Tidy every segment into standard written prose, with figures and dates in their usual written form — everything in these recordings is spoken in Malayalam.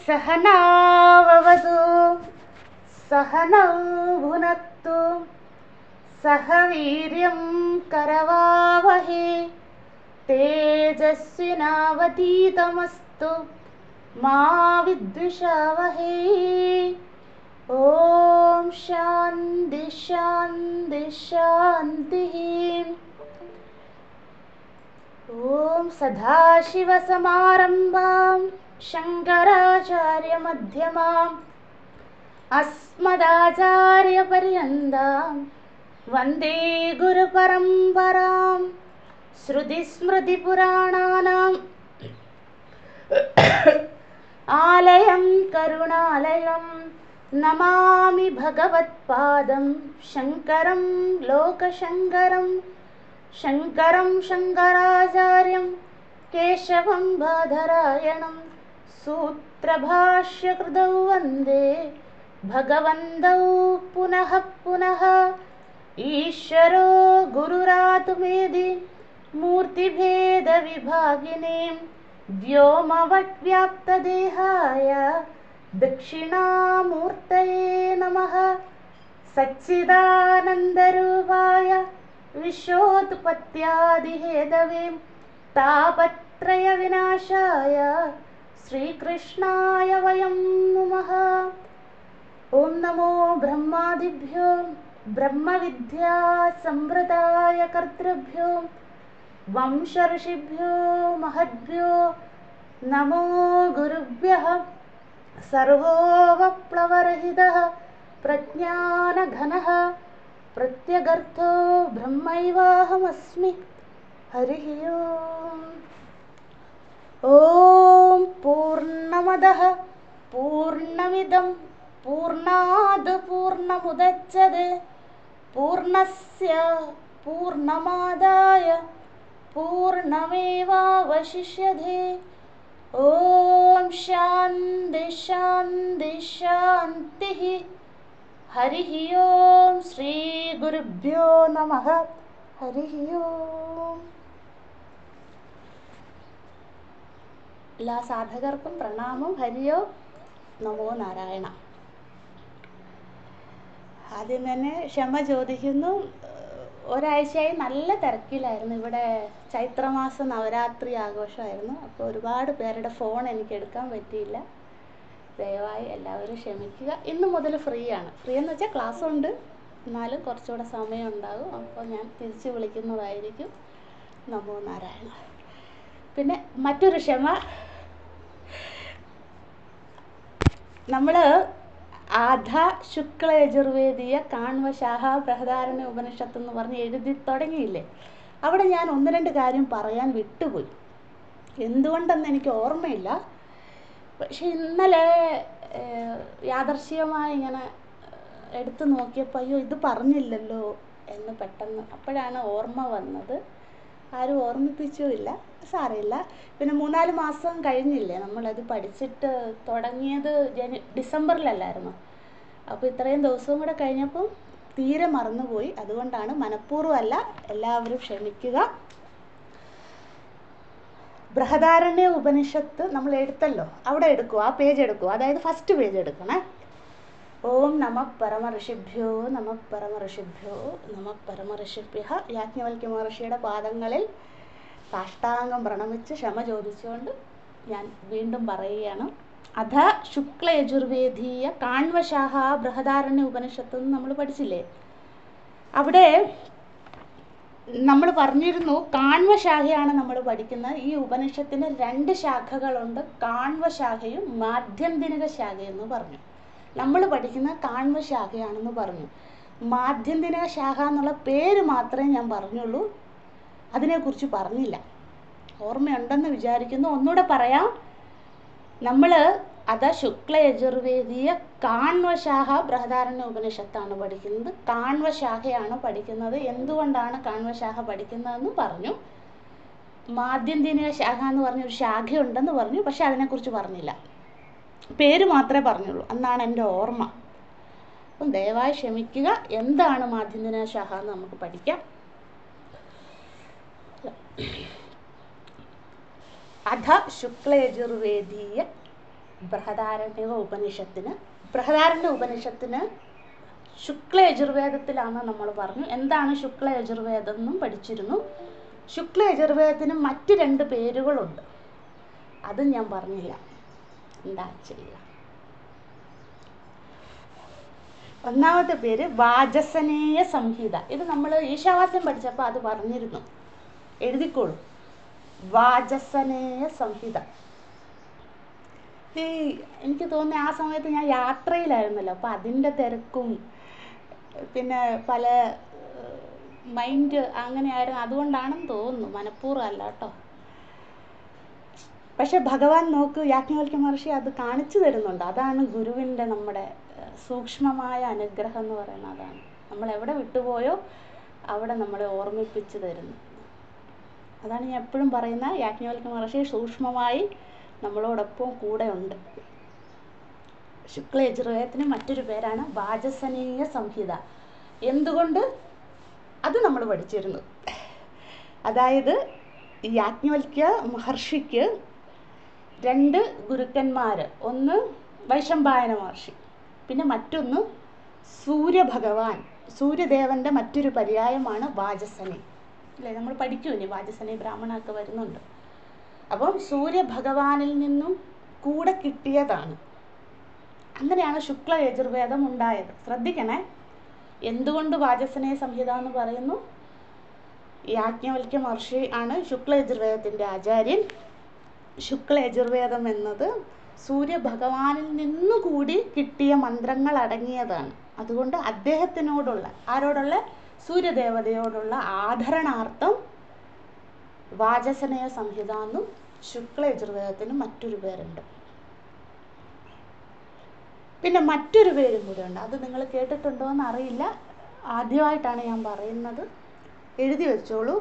सहनाववतु सहनौ भुनक्तु सह वीर्यं करवावहे तेजस्विनावधीतमस्तु मा विद्विषावहे। ॐ शान्ति शान्ति शान्तिः। ॐ सदाशिवसमारम्भां शङ्कराचार्यमध्यमाम् अस्मदाचार्यपर्यन्तां वन्दे गुरुपरम्परां। श्रुतिस्मृतिपुराणानाम् आलयं करुणालयं नमामि भगवत्पादं शङ्करं लोकशङ्करं। शङ्करं शङ्कराचार्यं केशवं बादरायणं सूत्रभाष्यकृतौ वन्दे भगवन्तौ पुनः पुनः। ईश्वरो गुरुरात्मेति मूर्तिभेदविभागिने व्योमवद्व्याप्तदेहाय दक्षिणामूर्तये नमः। सच्चिदानन्दरूपाय विश्वोत्पत्त्यादिहेतवे तापत्रयविनाशाय श्रीकृष्णाय वयं नमः। ॐ नमो ब्रह्मादिभ्यो ब्रह्मविद्या संवृताय कर्तृभ्यो वंशऋषिभ्यो महद्भ्यो नमो गुरुभ्यः। सर्वोपप्लवरहितः प्रज्ञानघनः प्रत्यगर्थो ब्रह्मैवाहमस्मि। हरिः ओम्। ॐ पूर्णमदः पूर्णमिदं पूर्णाद् पूर्णमुदच्यते पूर्णस्य पूर्णमादाय पूर्णमेवावशिष्यते। ॐ शान्ति शान्ति शान्तिः। हरिः ओम्। श्रीगुरुभ्यो नमः। हरिः ओम्. എല്ലാ സാധകർക്കും പ്രണാമം. ഹരിയോ നമോ നാരായണ. ആദ്യം തന്നെ ക്ഷമ ചോദിക്കുന്നു. ഒരാഴ്ചയായി നല്ല തിരക്കിലായിരുന്നു. ഇവിടെ ചൈത്രമാസ നവരാത്രി ആഘോഷമായിരുന്നു. അപ്പോൾ ഒരുപാട് പേരുടെ ഫോൺ എനിക്ക് എടുക്കാൻ പറ്റിയില്ല. ദയവായി എല്ലാവരും ക്ഷമിക്കുക. ഇന്ന് മുതൽ ഫ്രീ ആണ്. ഫ്രീ എന്ന് വെച്ചാൽ ക്ലാസ് ഉണ്ട്, എന്നാലും കുറച്ചുകൂടെ സമയം ഉണ്ടാകും. അപ്പോൾ ഞാൻ തിരിച്ച് വിളിക്കുന്നതായിരിക്കും. നമോ നാരായണ. പിന്നെ മറ്റൊരു ക്ഷമ, നമ്മൾ ആധ ശുക്ല യജുർവേദീയ കാണ്വശാഖ ബൃഹദാരണ്യ ഉപനിഷത്ത് എന്ന് പറഞ്ഞ് എഴുതി തുടങ്ങിയില്ലേ, അവിടെ ഞാൻ ഒന്ന് രണ്ട് കാര്യം പറയാൻ വിട്ടുപോയി. എന്തുകൊണ്ടെന്ന് എനിക്ക് ഓർമ്മയില്ല. പക്ഷെ ഇന്നലെ യാദർശികമായി ഇങ്ങനെ എടുത്തു നോക്കിയപ്പോൾ അയ്യോ ഇത് പറഞ്ഞില്ലല്ലോ എന്ന് പെട്ടെന്ന് അപ്പോഴാണ് ഓർമ്മ വന്നത്. ആരും ഓർമ്മിപ്പിച്ചുമില്ല, സാരമില്ല. പിന്നെ 3-4 മാസം കഴിഞ്ഞില്ലേ നമ്മളത് പഠിച്ചിട്ട് തുടങ്ങിയത്. ഡിസംബറിലല്ലായിരുന്നു. അപ്പോൾ ഇത്രയും ദിവസവും കൂടെ കഴിഞ്ഞപ്പം തീരെ മറന്നുപോയി. അതുകൊണ്ടാണ്, മനഃപൂർവ്വമല്ല. എല്ലാവരും ക്ഷമിക്കുക. ബൃഹദാരണ്യ ഉപനിഷത്ത് നമ്മൾ എടുത്തല്ലോ, അവിടെ എടുക്കുക, ആ പേജ് എടുക്കുക. അതായത് ഫസ്റ്റ് പേജ് എടുക്കണേ. ഓം നമ പരമഋഷിഭ്യോ നമ പരമഋഷിഭ്യോ നമ പരമഋഷിഭ്യ. യാജ്ഞവൽക്യ മഹർഷിയുടെ പാദങ്ങളിൽ സാഷ്ടാംഗം പ്രണമിച്ച് ക്ഷമ ചോദിച്ചുകൊണ്ട് ഞാൻ വീണ്ടും പറയുകയാണ്. അധ ശുക്ല യജുർവേദീയ കാണ്വശാഖ ബൃഹദാരണ്യ ഉപനിഷത്ത് എന്ന് നമ്മൾ പഠിച്ചില്ലേ. അവിടെ നമ്മൾ പറഞ്ഞിരുന്നു കാണ്വശാഖയാണ് നമ്മൾ പഠിക്കുന്നത്. ഈ ഉപനിഷത്തിന് 2 ശാഖകളുണ്ട്, കാണ്വശാഖയും മാധ്യന്തിനിക ശാഖയെന്ന് പറഞ്ഞു. നമ്മൾ പഠിക്കുന്ന കാണ്വശാഖയാണെന്ന് പറഞ്ഞു. മാധ്യന്തിനിക ശാഖ എന്നുള്ള പേര് മാത്രമേ ഞാൻ പറഞ്ഞുള്ളൂ, അതിനെക്കുറിച്ച് പറഞ്ഞില്ല. ഓർമ്മയുണ്ടെന്ന് വിചാരിക്കുന്നു. ഒന്നുകൂടെ പറയാം. നമ്മൾ അത ശുക്ല യജുർവേദീയ കാണ്വശാഖ ബൃഹദാരണ്യ ഉപനിഷത്താണ് പഠിക്കുന്നത്. കാണ്വശാഖയാണ് പഠിക്കുന്നത്. എന്തുകൊണ്ടാണ് കാണ്വശാഖ പഠിക്കുന്നതെന്ന് പറഞ്ഞു. മാധ്യന്തിനിക ശാഖ എന്ന് പറഞ്ഞൊരു ശാഖയുണ്ടെന്ന് പറഞ്ഞു, പക്ഷെ അതിനെക്കുറിച്ച് പറഞ്ഞില്ല, പേര് മാത്രമേ പറഞ്ഞുള്ളൂ എന്നാണ് എൻ്റെ ഓർമ്മ. അപ്പം ദയവായി ക്ഷമിക്കുക. എന്താണ് മാധ്യന്തിനിക ശാഖ എന്ന് നമുക്ക് പഠിക്കാം. അധ ശുക്ലയജുർവേദീയ ബൃഹദാരണ്യക ഉപനിഷത്തിന്, ബൃഹദാരണ്യ ഉപനിഷത്തിന് ശുക്ലയജുർവേദത്തിലാണെന്ന് നമ്മൾ പറഞ്ഞു. എന്താണ് ശുക്ലയജുർവേദം എന്നും പഠിച്ചിരുന്നു. ശുക്ലയജുർവേദത്തിന് മറ്റ് 2 പേരുകളുണ്ട്, അതും ഞാൻ പറഞ്ഞില്ല, എന്താ ചെയ്യുക. ഒന്നാമത്തെ പേര് വാചസനേയ സംഹിത. ഇത് നമ്മൾ ഈശാവാസ്യം പഠിച്ചപ്പോൾ അത് പറഞ്ഞിരുന്നു, എഴുതിക്കോളൂ. വാചസനേയ സംഹിത. എനിക്ക് തോന്നുന്നു ആ സമയത്ത് ഞാൻ യാത്രയിലായിരുന്നല്ലോ, അപ്പം അതിൻ്റെ തിരക്കും പിന്നെ പല മൈൻഡ് അങ്ങനെയായിരുന്നു, അതുകൊണ്ടാണെന്ന് തോന്നുന്നു, മനഃപൂർവ്വം അല്ല കേട്ടോ. പക്ഷെ ഭഗവാൻ നോക്ക്, യാജ്ഞവൽക്യ മഹർഷി അത് കാണിച്ചു തരുന്നുണ്ട്. അതാണ് ഗുരുവിൻ്റെ നമ്മുടെ സൂക്ഷ്മമായ അനുഗ്രഹം എന്ന് പറയുന്നത്. അതാണ് നമ്മൾ എവിടെ വിട്ടുപോയോ അവിടെ നമ്മളെ ഓർമ്മിപ്പിച്ച് തരുന്നു. അതാണ് ഞാൻ എപ്പോഴും പറയുന്ന, യാജ്ഞവൽക്യ മഹർഷി സൂക്ഷ്മമായി നമ്മളോടൊപ്പം കൂടെ ഉണ്ട്. ശുക്ലയജുർവേദത്തിന് മറ്റൊരു പേരാണ് വാചസനീയ സംഹിത. എന്തുകൊണ്ട്? അത് നമ്മൾ പഠിച്ചിരുന്നു. അതായത് യാജ്ഞവൽക്യ മഹർഷിക്ക് 2 ഗുരുക്കന്മാർ, ഒന്ന് വൈശമ്പായന മഹർഷി, പിന്നെ മറ്റൊന്ന് സൂര്യഭഗവാൻ. സൂര്യദേവൻ്റെ മറ്റൊരു പര്യായമാണ് വാചസനി, അല്ലേ? നമ്മൾ പഠിക്കും ഇനി, വാചസനി ബ്രാഹ്മണൊക്കെ വരുന്നുണ്ട്. അപ്പം സൂര്യഭഗവാനിൽ നിന്നും കൂടെ കിട്ടിയതാണ്. അങ്ങനെയാണ് ശുക്ല യജുർവേദം ഉണ്ടായത്. ശ്രദ്ധിക്കണേ, എന്തുകൊണ്ട് വാചസനേയ സംഹിത എന്ന് പറയുന്നു? യാജ്ഞവൽക്യ മഹർഷി ആണ് ശുക്ല യജുർവേദത്തിൻ്റെ ആചാര്യൻ. ശുക്ല യജുർവേദം എന്നത് സൂര്യഭഗവാനിൽ നിന്നുകൂടി കിട്ടിയ മന്ത്രങ്ങൾ അടങ്ങിയതാണ്. അതുകൊണ്ട് അദ്ദേഹത്തിനോടുള്ള, ആരോടുള്ള? സൂര്യദേവതയോടുള്ള ആദരണാർത്ഥം വാചസനേയ സംഹിത എന്നും ശുക്ല യജുർവേദത്തിന് മറ്റൊരു പേരുണ്ട്. പിന്നെ മറ്റൊരു പേരും കൂടെ ഉണ്ട്, അത് നിങ്ങൾ കേട്ടിട്ടുണ്ടോ എന്ന് അറിയില്ല, ആദ്യമായിട്ടാണ് ഞാൻ പറയുന്നത്, എഴുതി വെച്ചോളൂ.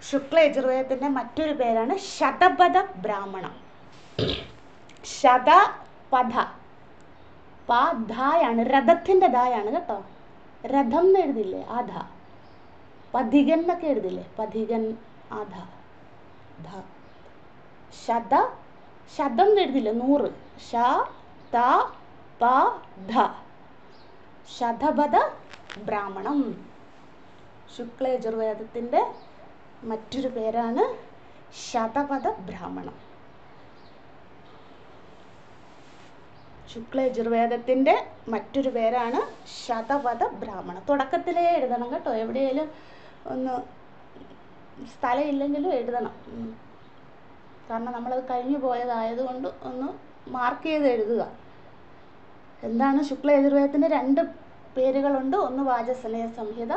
ശുക്ല യജുർവേദത്തിൻ്റെ മറ്റൊരു പേരാണ് ശതപഥ ബ്രാഹ്മണം. ശതപഥ, ധായാണ്, രഥത്തിൻ്റെ ധായാണ് കേട്ടോ. രഥം എന്ന് എഴുതില്ലേ, ആധ. പഥികൻ എന്നൊക്കെ എഴുതില്ലേ, പഥികൻ, ആധ, ധ. ശത, ശതം എന്ന് എഴുതില്ലേ, 100. ശ ത പ ധ. ശതപഥ ബ്രാഹ്മണം. ശുക്ല യജുർവേദത്തിൻ്റെ മറ്റൊരു പേരാണ് ശതപഥ ബ്രാഹ്മണം. ശുക്ല യജുർവേദത്തിൻ്റെ മറ്റൊരു പേരാണ് ശതപഥ ബ്രാഹ്മണം. തുടക്കത്തിലേ എഴുതണം കേട്ടോ, എവിടെയെങ്കിലും ഒന്ന് സ്ഥലമില്ലെങ്കിലും എഴുതണം, കാരണം നമ്മളത് കഴിഞ്ഞു പോയതായതുകൊണ്ട് ഒന്ന് മാർക്ക് ചെയ്ത് എഴുതുക. എന്താണ് ശുക്ല യജുർവേദത്തിന് 2 പേരുകളുണ്ട്. ഒന്ന് വാചസനേയ സംഹിത,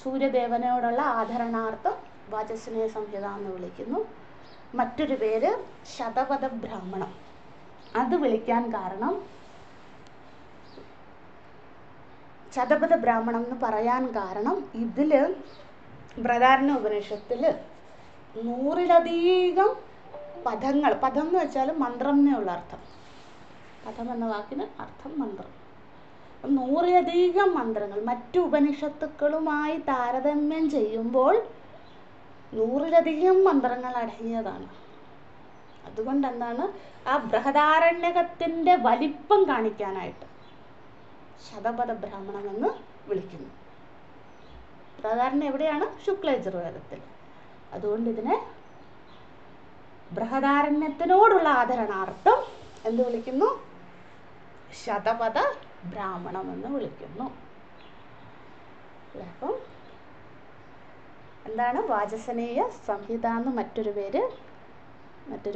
സൂര്യദേവനോടുള്ള ആദരണാർത്ഥം വാചസനേയ സംഹിത എന്ന് വിളിക്കുന്നു. മറ്റൊരു പേര് ശതപഥ ബ്രാഹ്മണം. അത് വിളിക്കാൻ കാരണം, ശതപഥ ബ്രാഹ്മണം എന്ന് പറയാൻ കാരണം, ഇതിൽ ബൃഹദാരണ്യ ഉപനിഷത്തിൽ 100-ലധികം പദങ്ങൾ, പദം എന്ന് വെച്ചാൽ മന്ത്രം എന്നുള്ള അർത്ഥം, പദം എന്ന വാക്കിന് അർത്ഥം മന്ത്രം. 100-ലധികം മന്ത്രങ്ങൾ മറ്റു ഉപനിഷത്തുക്കളുമായി താരതമ്യം ചെയ്യുമ്പോൾ 100-ലധികം മന്ത്രങ്ങൾ അടങ്ങിയതാണ്. അതുകൊണ്ട് എന്താണ്, ആ ബൃഹദാരണ്യകത്തിൻ്റെ വലിപ്പം കാണിക്കാനായിട്ട് ശതപഥ ബ്രാഹ്മണം എന്ന് വിളിക്കുന്നു. ബൃഹദാരണ്യം എവിടെയാണ്? ശുക്ല യജുർവേദത്തിൽ. അതുകൊണ്ട് ഇതിനെ ബൃഹദാരണ്യത്തിനോടുള്ള ആദരണാർത്ഥം എന്ത് വിളിക്കുന്നു? ശതപഥ ബ്രാഹ്മണം എന്ന് വിളിക്കുന്നു. അപ്പം എന്താണ് വാചസനേയ സംഹിത എന്ന് മറ്റൊരു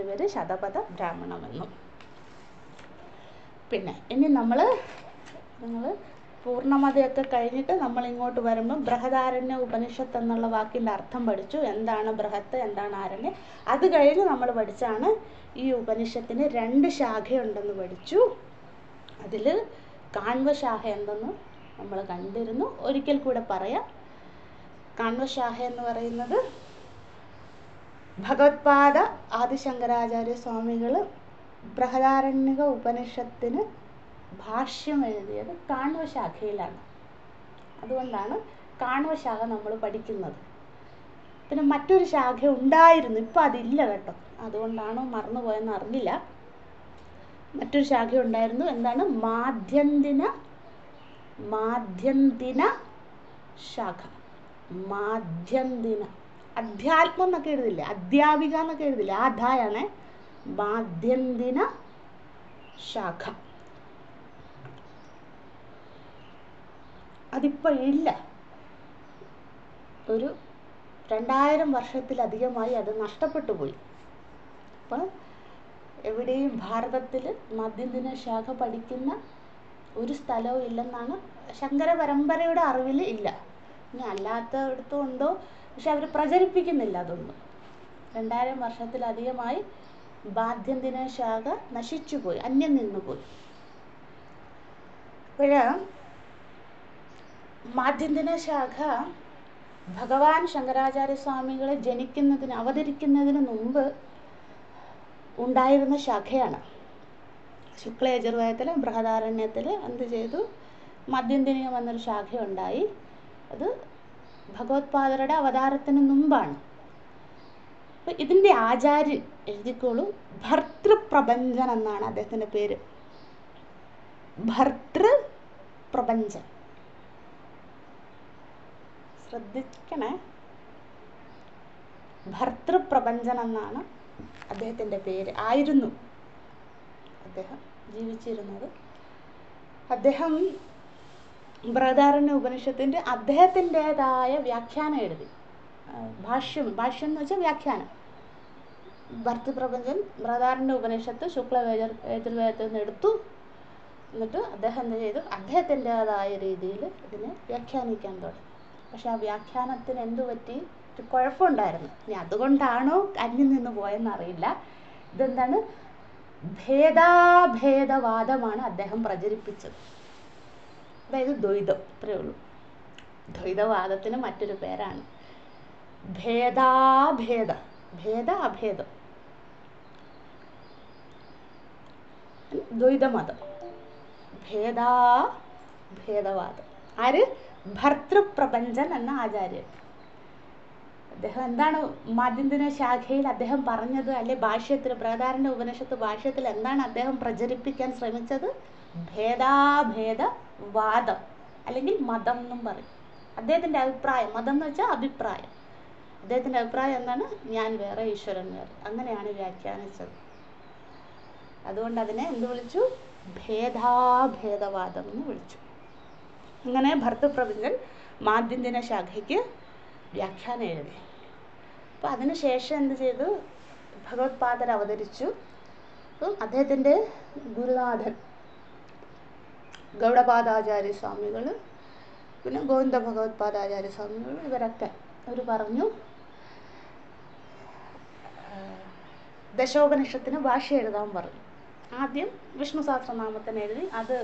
പേര് ശതപഥ ബ്രാഹ്മണമെന്നും. പിന്നെ ഇനി നിങ്ങൾ പൂർണ്ണമതയൊക്കെ കഴിഞ്ഞിട്ട് നമ്മൾ ഇങ്ങോട്ട് വരുമ്പം ബൃഹദാരണ്യ ഉപനിഷത്ത് എന്നുള്ള വാക്കിൻ്റെ അർത്ഥം പഠിച്ചു. എന്താണ് ബൃഹത്ത്, എന്താണ് ആരണ്യം. അത് കഴിഞ്ഞ് നമ്മൾ പഠിച്ചാണ് ഈ ഉപനിഷത്തിന് 2 ശാഖയുണ്ടെന്ന് പഠിച്ചു. അതിൽ കാണ്വശാഖ എന്തെന്ന് നമ്മൾ കണ്ടിരുന്നു. ഒരിക്കൽ കൂടെ പറയാം. കാണ്വശാഖ എന്ന് പറയുന്നത് ഭഗവത്പാദ ആദിശങ്കരാചാര്യ സ്വാമികൾ ബൃഹദാരണ്യക ഉപനിഷത്തിന് ഭാഷ്യം എഴുതിയത് കാണ്വശാഖയിലാണ്. അതുകൊണ്ടാണ് കാണ്വശാഖ നമ്മൾ പഠിക്കുന്നത്. പിന്നെ മറ്റൊരു ശാഖ ഉണ്ടായിരുന്നു, ഇപ്പം അതില്ല കേട്ടോ, അതുകൊണ്ടാണോ മറന്നുപോയെന്ന് അറിഞ്ഞില്ല. മറ്റൊരു ശാഖ ഉണ്ടായിരുന്നു. എന്താണ്? മാധ്യന്തിന ശാഖ. മാധ്യന്തിന, അധ്യാത്മം എന്നൊക്കെ എഴുതില്ലേ, അധ്യാപിക എന്നൊക്കെ എഴുതില്ലേ, ആ അധ്യായാണ് മാധ്യന്തിന ശാഖ. അതിപ്പോൾ ഇല്ല. ഒരു 2000 വർഷത്തിലധികമായി അത് നഷ്ടപ്പെട്ടു പോയി. അപ്പം എവിടെയും ഭാരതത്തിൽ മാധ്യന്തിന ശാഖ പഠിക്കുന്ന ഒരു സ്ഥലവും ഇല്ലെന്നാണ് ശങ്കര പരമ്പരയുടെ അറിവിൽ ഇല്ല. ഇനി അല്ലാത്തടത്തും ഉണ്ടോ, പക്ഷെ അവർ പ്രചരിപ്പിക്കുന്നില്ല അതൊന്നും. 2000 വർഷത്തിലധികമായി മാധ്യന്തിന ശാഖ നശിച്ചുപോയി, അന്യം നിന്നുപോയി. അപ്പോൾ മാധ്യന്തിന ശാഖ ഭഗവാൻ ശങ്കരാചാര്യ സ്വാമികളെ അവതരിക്കുന്നതിന് മുമ്പ് ഉണ്ടായിരുന്ന ശാഖയാണ്. ശുക്ലയജുർവേദത്തിൽ ബൃഹദാരണ്യത്തിൽ എന്ത് ചെയ്തു? മാധ്യന്തിനികം എന്നൊരു ശാഖയുണ്ടായി. അത് ഭഗവത്പാദരുടെ അവതാരത്തിന് മുമ്പാണ്. അപ്പം ഇതിൻ്റെ ആചാര്യൻ എഴുതിക്കോളൂ, ഭർതൃപ്രപഞ്ചൻ എന്നാണ് അദ്ദേഹത്തിൻ്റെ പേര്. ഭർതൃപ്രപഞ്ചൻ, ശ്രദ്ധിക്കണേ, ഭർതൃപ്രപഞ്ചൻ എന്നാണ് അദ്ദേഹത്തിൻ്റെ പേര്. ആയിരുന്നു അദ്ദേഹം ജീവിച്ചിരുന്നത്. അദ്ദേഹം ബൃഹദാരണ്യ ഉപനിഷത്തിൻ്റെ അദ്ദേഹത്തിൻ്റെതായ വ്യാഖ്യാനം എഴുതി. ഭാഷ്യം എന്ന് വെച്ചാൽ വ്യാഖ്യാനം. ഭർതൃപ്രപഞ്ചൻ ബൃഹദാരണ്യ ഉപനിഷത്ത് ശുക്ലയജുർവേദത്തിൽ നിന്ന് എടുത്തു. എന്നിട്ട് അദ്ദേഹം എന്ത് ചെയ്തു? അദ്ദേഹത്തിൻ്റെതായ രീതിയിൽ ഇതിനെ വ്യാഖ്യാനിക്കാൻ തുടങ്ങി. പക്ഷെ ആ വ്യാഖ്യാനത്തിന് എന്തു പറ്റി? ഒരു കുഴപ്പമുണ്ടായിരുന്നു. ഇനി അതുകൊണ്ടാണോ അന്യം നിന്ന് പോയെന്നറിയില്ല. ഇതെന്താണ്? ഭേദാഭേദവാദമാണ് അദ്ദേഹം പ്രചരിപ്പിച്ചത്. അതായത് ദ്വൈതം, ഇത്രയേ ഉള്ളൂ. ദ്വൈതവാദത്തിന് മറ്റൊരു പേരാണ് ഭേദ അഭേദം, ദ്വൈതമതം, ഭേദാഭേദവാദം. ആര്? ഭർതൃപ്രപഞ്ചൻ എന്ന ആചാര്യൻ. അദ്ദേഹം എന്താണ് മാധ്യന്തിന ശാഖയിൽ അദ്ദേഹം പറഞ്ഞത്, അല്ലെ ഭാഷ്യത്തിൽ, ബൃഹദാരണ്യ ഉപനിഷത്ത് ഭാഷ്യത്തിൽ എന്താണ് അദ്ദേഹം പ്രചരിപ്പിക്കാൻ ശ്രമിച്ചത്? ഭേദാഭേദവാദം അല്ലെങ്കിൽ മതം എന്നും പറയും. അദ്ദേഹത്തിൻ്റെ അഭിപ്രായം, മതം എന്ന് വെച്ചാൽ അഭിപ്രായം. അദ്ദേഹത്തിൻ്റെ അഭിപ്രായം എന്താണ്? ഞാൻ വേറെ, ഈശ്വരൻ വേറെ. അങ്ങനെയാണ് വ്യാഖ്യാനിച്ചത്. അതുകൊണ്ട് അതിനെ എന്ത് വിളിച്ചു? ഭേദാഭേദവാദം എന്ന് വിളിച്ചു. അങ്ങനെ ഭർതൃപ്രപഞ്ചൻ മാധ്യന്തിന ശാഖയ്ക്ക് വ്യാഖ്യാനം എഴുതി. അപ്പോൾ അതിനുശേഷം എന്ത് ചെയ്തു? ഭഗവത്പാദർ അവതരിച്ചു. അപ്പം അദ്ദേഹത്തിൻ്റെ ഗുരുനാഥൻ ഗൗഡപാദാചാര്യ സ്വാമികൾ, പിന്നെ ഗോവിന്ദ ഭഗവത്പാദാചാര്യ സ്വാമികൾ, ഇവരൊക്കെ അവർ പറഞ്ഞു ദശോപനിഷത്തിന് ഭാഷ എഴുതാൻ പറഞ്ഞു. ആദ്യം വിഷ്ണു സഹസ്രനാമത്തിന് എഴുതി. അത്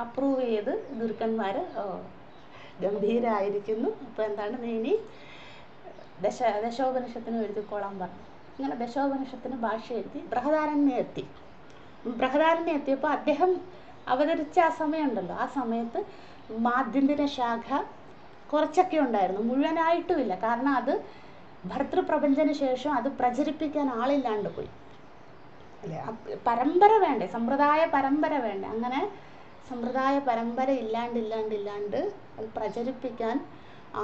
അപ്രൂവ് ചെയ്ത് ഗുരുക്കന്മാർ ഗംഭീരമായിരിക്കുന്നു, അപ്പോൾ എന്താണ്, നീ ഇനി ദശോപനിഷത്തിന് എഴുതിക്കോളാൻ പറഞ്ഞു. ഇങ്ങനെ ദശോപനിഷത്തിന് ഭാഷ എഴുതി ബൃഹദാരണ്യം എത്തിയപ്പോൾ അദ്ദേഹം അവതരിച്ച ആ സമയമുണ്ടല്ലോ, ആ സമയത്ത് മാധ്യന്തിന ശാഖ കുറച്ചൊക്കെ ഉണ്ടായിരുന്നു, മുഴുവനായിട്ടുമില്ല. കാരണം അത് ഭർതൃപ്രപഞ്ചന് ശേഷം അത് പ്രചരിപ്പിക്കാൻ ആളില്ലാണ്ട് പോയി അല്ലേ. പരമ്പര വേണ്ടേ, സമ്പ്രദായ പരമ്പര വേണ്ടേ. അങ്ങനെ സമ്പ്രദായ പരമ്പര ഇല്ലാണ്ട് അത് പ്രചരിപ്പിക്കാൻ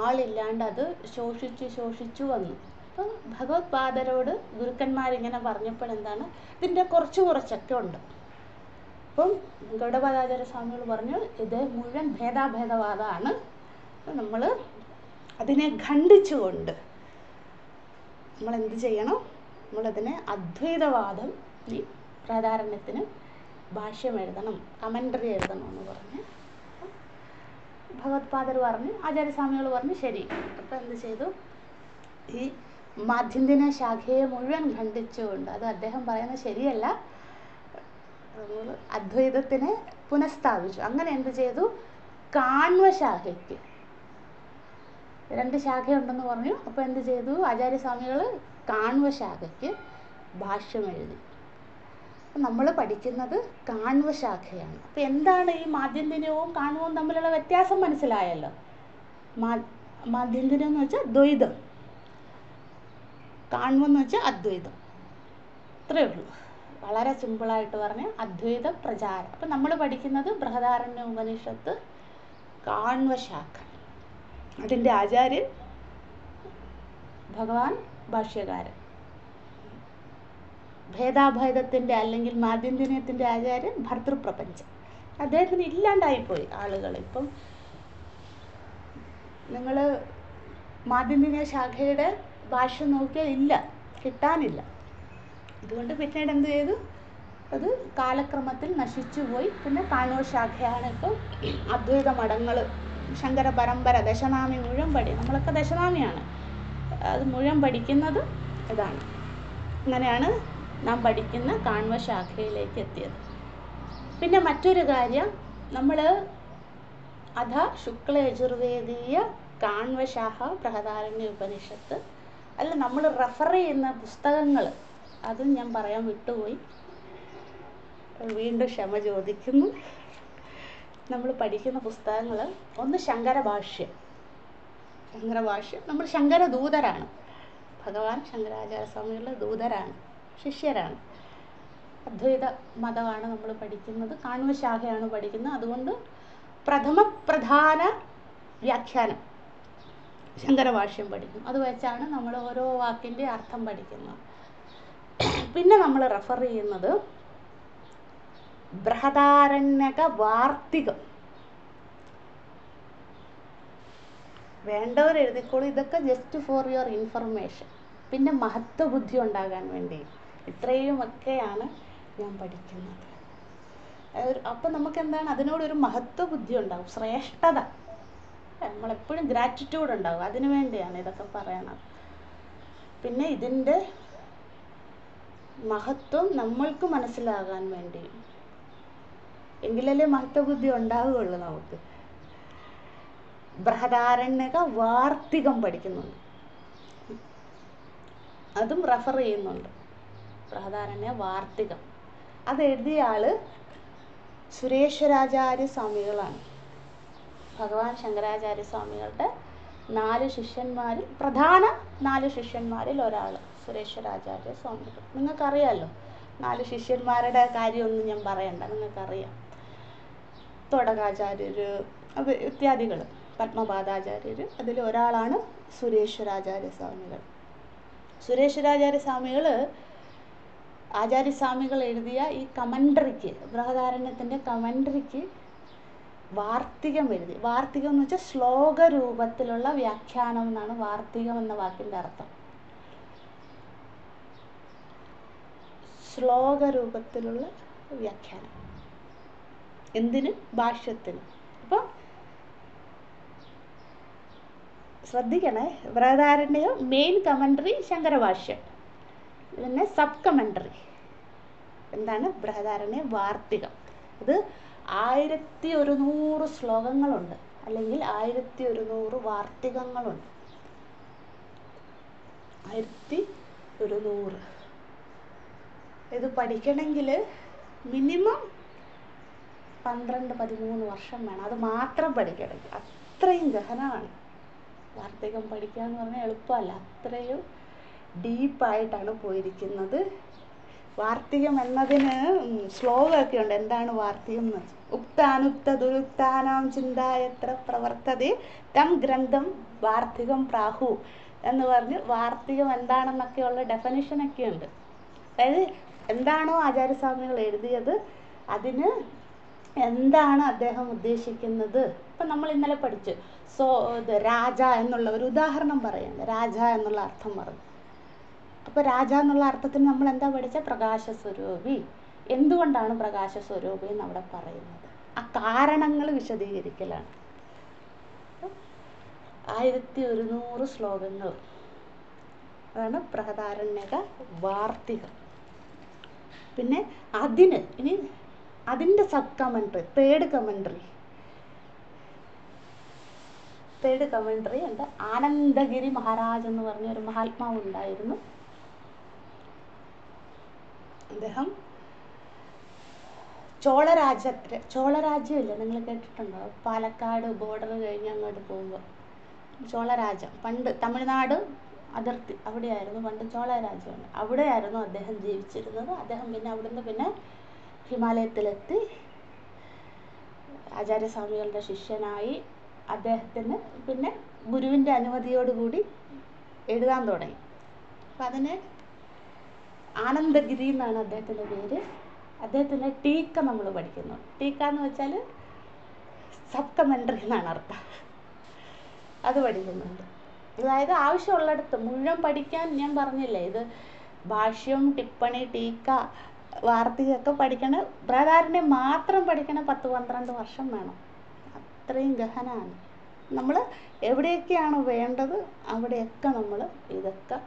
ആളില്ലാണ്ട് അത് ശോഷിച്ചു വന്നു. അപ്പം ഭഗവത്പാദരോട് ഗുരുക്കന്മാരിങ്ങനെ പറഞ്ഞപ്പോഴെന്താണ്, ഇതിൻ്റെ കുറച്ചൊക്കെ ഉണ്ട്. അപ്പം ഗൗഡപാദാചാര്യ സ്വാമികൾ പറഞ്ഞു, ഇത് മുഴുവൻ ഭേദാഭേദവാദമാണ്. നമ്മൾ അതിനെ ഖണ്ഡിച്ചുകൊണ്ട് നമ്മൾ എന്ത് ചെയ്യണം? നമ്മളതിനെ അദ്വൈതവാദം, ഈ ബൃഹദാരണ്യത്തിന് ഭാഷ്യം എഴുതണം, കമൻ്ററി എഴുതണം എന്ന് പറഞ്ഞ് ഭഗവത്പാദർ പറഞ്ഞു, ആചാര്യസ്വാമികൾ പറഞ്ഞു ശരി. അപ്പം എന്ത് ചെയ്തു, ഈ മാധ്യന്തിന ശാഖയെ മുഴുവൻ ഖണ്ഡിച്ചുകൊണ്ട്, അത് അദ്ദേഹം പറയുന്നത് ശരിയല്ല, അദ്വൈതത്തിനെ പുനഃസ്ഥാപിച്ചു. അങ്ങനെ എന്ത് ചെയ്തു, കാണ്വ ശാഖയ്ക്ക് 2 ശാഖയുണ്ടെന്ന് പറഞ്ഞു. അപ്പോൾ എന്ത് ചെയ്തു, ആചാര്യസ്വാമികൾ കാണ്വ ശാഖയ്ക്ക് ഭാഷ്യം എഴുതി. നമ്മൾ പഠിക്കുന്നത് കാണ്വ ശാഖയാണ്. അപ്പോൾ എന്താണ് ഈ മാധ്യന്തിനവും കാണ്വവും തമ്മിലുള്ള വ്യത്യാസം മനസ്സിലായല്ലോ. മാധ്യന്തിനം എന്ന് വെച്ചാൽ ദ്വൈതം, കാണ്വം എന്ന് വെച്ചാൽ അദ്വൈതം. ഇത്രയേ ഉള്ളൂ. വളരെ സിമ്പിളായിട്ട് പറഞ്ഞ അദ്വൈത പ്രചാരം. അപ്പം നമ്മൾ പഠിക്കുന്നത് ബൃഹദാരണ്യ ഉപനിഷത്ത് കാണ്വ ശാഖ. അതിൻ്റെ ആചാര്യൻ ഭഗവാൻ ഭാഷ്യകാരൻ. ഭേദാഭേദത്തിൻ്റെ അല്ലെങ്കിൽ മാധ്യന്തിനത്തിൻ്റെ ആചാര്യൻ ഭർതൃപ്രപഞ്ചം. അദ്ദേഹത്തിന് ഇല്ലാണ്ടായിപ്പോയി ആളുകൾ. ഇപ്പം നിങ്ങൾ മാധ്യന്തിന ശാഖയുടെ ഭാഷ്യം നോക്കിയാൽ ഇല്ല, കിട്ടാനില്ല. അതുകൊണ്ട് പിന്നീട് എന്ത് ചെയ്തു, അത് കാലക്രമത്തിൽ നശിച്ചു പോയി. പിന്നെ കാണ്വ ശാഖയാണ് ഇപ്പം അദ്വൈത മഠങ്ങൾ, ശങ്കര പരമ്പര, ദശനാമി മുഴുവൻ നമ്മളൊക്കെ ദശനാമിയാണ്, അത് മുഴുവൻ പഠിക്കുന്നത് ഇതാണ്. അങ്ങനെയാണ് നാം പഠിക്കുന്ന കാണ്വ ശാഖയിലേക്ക് എത്തിയത്. പിന്നെ മറ്റൊരു കാര്യം, നമ്മൾ അധ ശുക്ല യജുർവേദീയ കാണ്വശാഖ ബൃഹദാരണ്യ ഉപനിഷത്ത് അല്ല, നമ്മൾ റെഫർ ചെയ്യുന്ന പുസ്തകങ്ങൾ, അതും ഞാൻ പറയാൻ വിട്ടുപോയി, വീണ്ടും ക്ഷമ ചോദിക്കുന്നു. നമ്മൾ പഠിക്കുന്ന പുസ്തകങ്ങൾ, ഒന്ന് ശങ്കരഭാഷ്യം. നമ്മൾ ശങ്കരദൂതരാണ്. ഭഗവാൻ ശങ്കരാചാര്യസ്വാമികളുടെ ദൂതരാണ്, ശിഷ്യരാണ്. അദ്വൈത മതമാണ് നമ്മൾ പഠിക്കുന്നത്, കാണ്വ ശാഖയാണ് പഠിക്കുന്നത്. അതുകൊണ്ട് പ്രധാന വ്യാഖ്യാനം ശങ്കരഭാഷ്യം പഠിക്കും. അത് വെച്ചാണ് നമ്മൾ ഓരോ വാക്കിൻ്റെ അർത്ഥം പഠിക്കുന്നത്. പിന്നെ നമ്മൾ റെഫർ ചെയ്യുന്നത് ബൃഹദാരണ്യക വാർത്തികം. വേണ്ടവർ എഴുതിക്കോളൂ, ഇതൊക്കെ ജസ്റ്റ് ഫോർ യുവർ ഇൻഫർമേഷൻ. പിന്നെ മഹത്വബുദ്ധി ഉണ്ടാകാൻ വേണ്ടി ഇത്രയുമൊക്കെയാണ് ഞാൻ പഠിക്കുന്നത്. അപ്പം നമുക്ക് എന്താണ്, അതിനോടൊരു മഹത്വബുദ്ധി ഉണ്ടാവും, ശ്രേഷ്ഠത, നമ്മളെപ്പോഴും ഗ്രാറ്റിറ്റ്യൂഡ് ഉണ്ടാവും. അതിനു വേണ്ടിയാണ് ഇതൊക്കെ പറയണത്. പിന്നെ ഇതിൻ്റെ മഹത്വം നമ്മൾക്ക് മനസ്സിലാകാൻ വേണ്ടി, എങ്കിലല്ലേ മഹത്വബുദ്ധി ഉണ്ടാവുകയുള്ളൂ നമുക്ക്. ബൃഹദാരണ്യക വാർത്തികം പഠിക്കുന്നുണ്ട്, അതും റെഫർ ചെയ്യുന്നുണ്ട്. ബൃഹദാരണ്യ വാർത്തികം അത് എഴുതിയ ആള് സുരേശ്വരാചാര്യ സ്വാമികളാണ്. ഭഗവാൻ ശങ്കരാചാര്യ സ്വാമികളുടെ 4 ശിഷ്യന്മാരിൽ പ്രധാന 4 ശിഷ്യന്മാരിൽ ഒരാൾ സുരേശ്വരാചാര്യ സ്വാമികൾ. നിങ്ങൾക്കറിയാമല്ലോ, 4 ശിഷ്യന്മാരുടെ കാര്യമൊന്നും ഞാൻ പറയണ്ട, നിങ്ങൾക്കറിയാം. തൊടകാചാര്യർ അത് ഇത്യാദികൾ, പത്മപാദാചാര്യർ, അതിൽ ഒരാളാണ് സുരേശ്വരാചാര്യ സ്വാമികൾ. സുരേശ്വരാചാര്യ സ്വാമികൾ ആചാര്യസ്വാമികൾ എഴുതിയ ഈ കമൻട്രിക്ക്, ബൃഹദാരണ്യത്തിൻ്റെ കമൻട്രിക്ക് വാർത്തികം എഴുതി. വാർത്തികം എന്ന് വെച്ചാൽ ശ്ലോകരൂപത്തിലുള്ള വ്യാഖ്യാനം എന്നാണ് വാർത്തികം എന്ന വാക്കിൻ്റെ അർത്ഥം. ശ്ലോകരൂപത്തിലുള്ള വ്യാഖ്യാനം എന്തിന്? ഭാഷ്യത്തിന്. അപ്പം ശ്രദ്ധിക്കണേ, ബൃഹദാരണ്യം മെയിൻ കമൻട്രി ശങ്കരഭാഷ്യം, പിന്നെ സബ് കമൻട്രി എന്താണ്? ബൃഹദാരണ്യ വാർത്തികം. ഇത് 1100 ശ്ലോകങ്ങളുണ്ട്, അല്ലെങ്കിൽ 1100 വാർത്തികങ്ങളുണ്ട്. 1100. ഇത് പഠിക്കണമെങ്കിൽ മിനിമം 12-13 വർഷം വേണം. അത് മാത്രം പഠിക്കണമെങ്കിൽ, അത്രയും ഗഹനമാണ്. വാർത്തികം പഠിക്കുക എന്ന് പറഞ്ഞാൽ എളുപ്പമല്ല, അത്രയും ഡീപ്പായിട്ടാണ് പോയിരിക്കുന്നത്. വാർത്തികം എന്നതിന് ശ്ലോകമൊക്കെ ഉണ്ട്. എന്താണ് വാർത്തികം എന്ന് വെച്ചാൽ, ഉക്താനുക്ത ദുരുക്താനാം ചിന്തായത്ര പ്രവർത്തതേ തം ഗ്രന്ഥം വാർത്തികം പ്രാഹു എന്ന് പറഞ്ഞ് വാർത്തികം എന്താണെന്നൊക്കെയുള്ള ഡെഫിനിഷനൊക്കെ ഉണ്ട്. അതായത് എന്താണോ ആചാര്യസ്വാമികൾ എഴുതിയത് അതിന് എന്താണ് അദ്ദേഹം ഉദ്ദേശിക്കുന്നത്. ഇപ്പം നമ്മൾ ഇന്നലെ പഠിച്ചു, ഇത് രാജ എന്നുള്ള ഒരു ഉദാഹരണം പറയുന്നത്, രാജ എന്നുള്ള അർത്ഥം പറഞ്ഞു. അപ്പോൾ രാജ എന്നുള്ള അർത്ഥത്തിന് നമ്മൾ എന്താ പഠിച്ച? പ്രകാശസ്വരൂപി. എന്തുകൊണ്ടാണ് പ്രകാശസ്വരൂപി എന്ന് അവിടെ പറയുന്നത്? ആ കാരണങ്ങൾ വിശദീകരിക്കലാണ്. 1100 ശ്ലോകങ്ങൾ. അതാണ് ബൃഹദാരണ്യക വാർത്തികം. പിന്നെ അതിൻ്റെ സബ് കമൻട്രി, തേർഡ് കമൻട്രി ഉണ്ട്. ആനന്ദഗിരി മഹാരാജ് എന്ന് പറഞ്ഞ ഒരു മഹാത്മാവ് ഉണ്ടായിരുന്നു. അദ്ദേഹം ചോളരാജ്യമില്ല, നിങ്ങൾ കേട്ടിട്ടുണ്ടോ? പാലക്കാട് ബോർഡർ കഴിഞ്ഞ് അങ്ങോട്ട് പോകുമ്പോൾ ചോളരാജ്യം, പണ്ട് തമിഴ്നാട് അതിർത്തി അവിടെയായിരുന്നു പണ്ട് ചോളരാജ്യമുണ്ട്. അവിടെയായിരുന്നു അദ്ദേഹം ജീവിച്ചിരുന്നത്. അദ്ദേഹം പിന്നെ അവിടുന്ന് ഹിമാലയത്തിലെത്തി ആചാര്യസ്വാമികളുടെ ശിഷ്യനായി. അദ്ദേഹത്തിന് പിന്നെ ഗുരുവിൻ്റെ അനുമതിയോടുകൂടി എഴുതാൻ തുടങ്ങി. അപ്പം അതിന് ആനന്ദഗിരി എന്നാണ് അദ്ദേഹത്തിൻ്റെ പേര്. അദ്ദേഹത്തിൻ്റെ ടീക്ക നമ്മൾ പഠിക്കുന്നു. ടീക്ക എന്ന് വെച്ചാൽ സബ് കമൻട്രി എന്നാണ് അർത്ഥം. അത് പഠിക്കുന്നുണ്ട്. അതായത് ആവശ്യമുള്ളിടത്ത് മുഴുവൻ പഠിക്കാൻ ഞാൻ പറഞ്ഞില്ലേ, ഇത് ഭാഷ്യം, ടിപ്പണി, ടീക്ക, വാർത്തികമൊക്കെ പഠിക്കണ, ബൃഹദാരണ്യം മാത്രം പഠിക്കണ 10-12 വർഷം വേണം. അത്രയും ഗഹനമാണ്. നമ്മൾ എവിടെയൊക്കെയാണ് വേണ്ടത് അവിടെയൊക്കെ നമ്മൾ ഇതൊക്കെ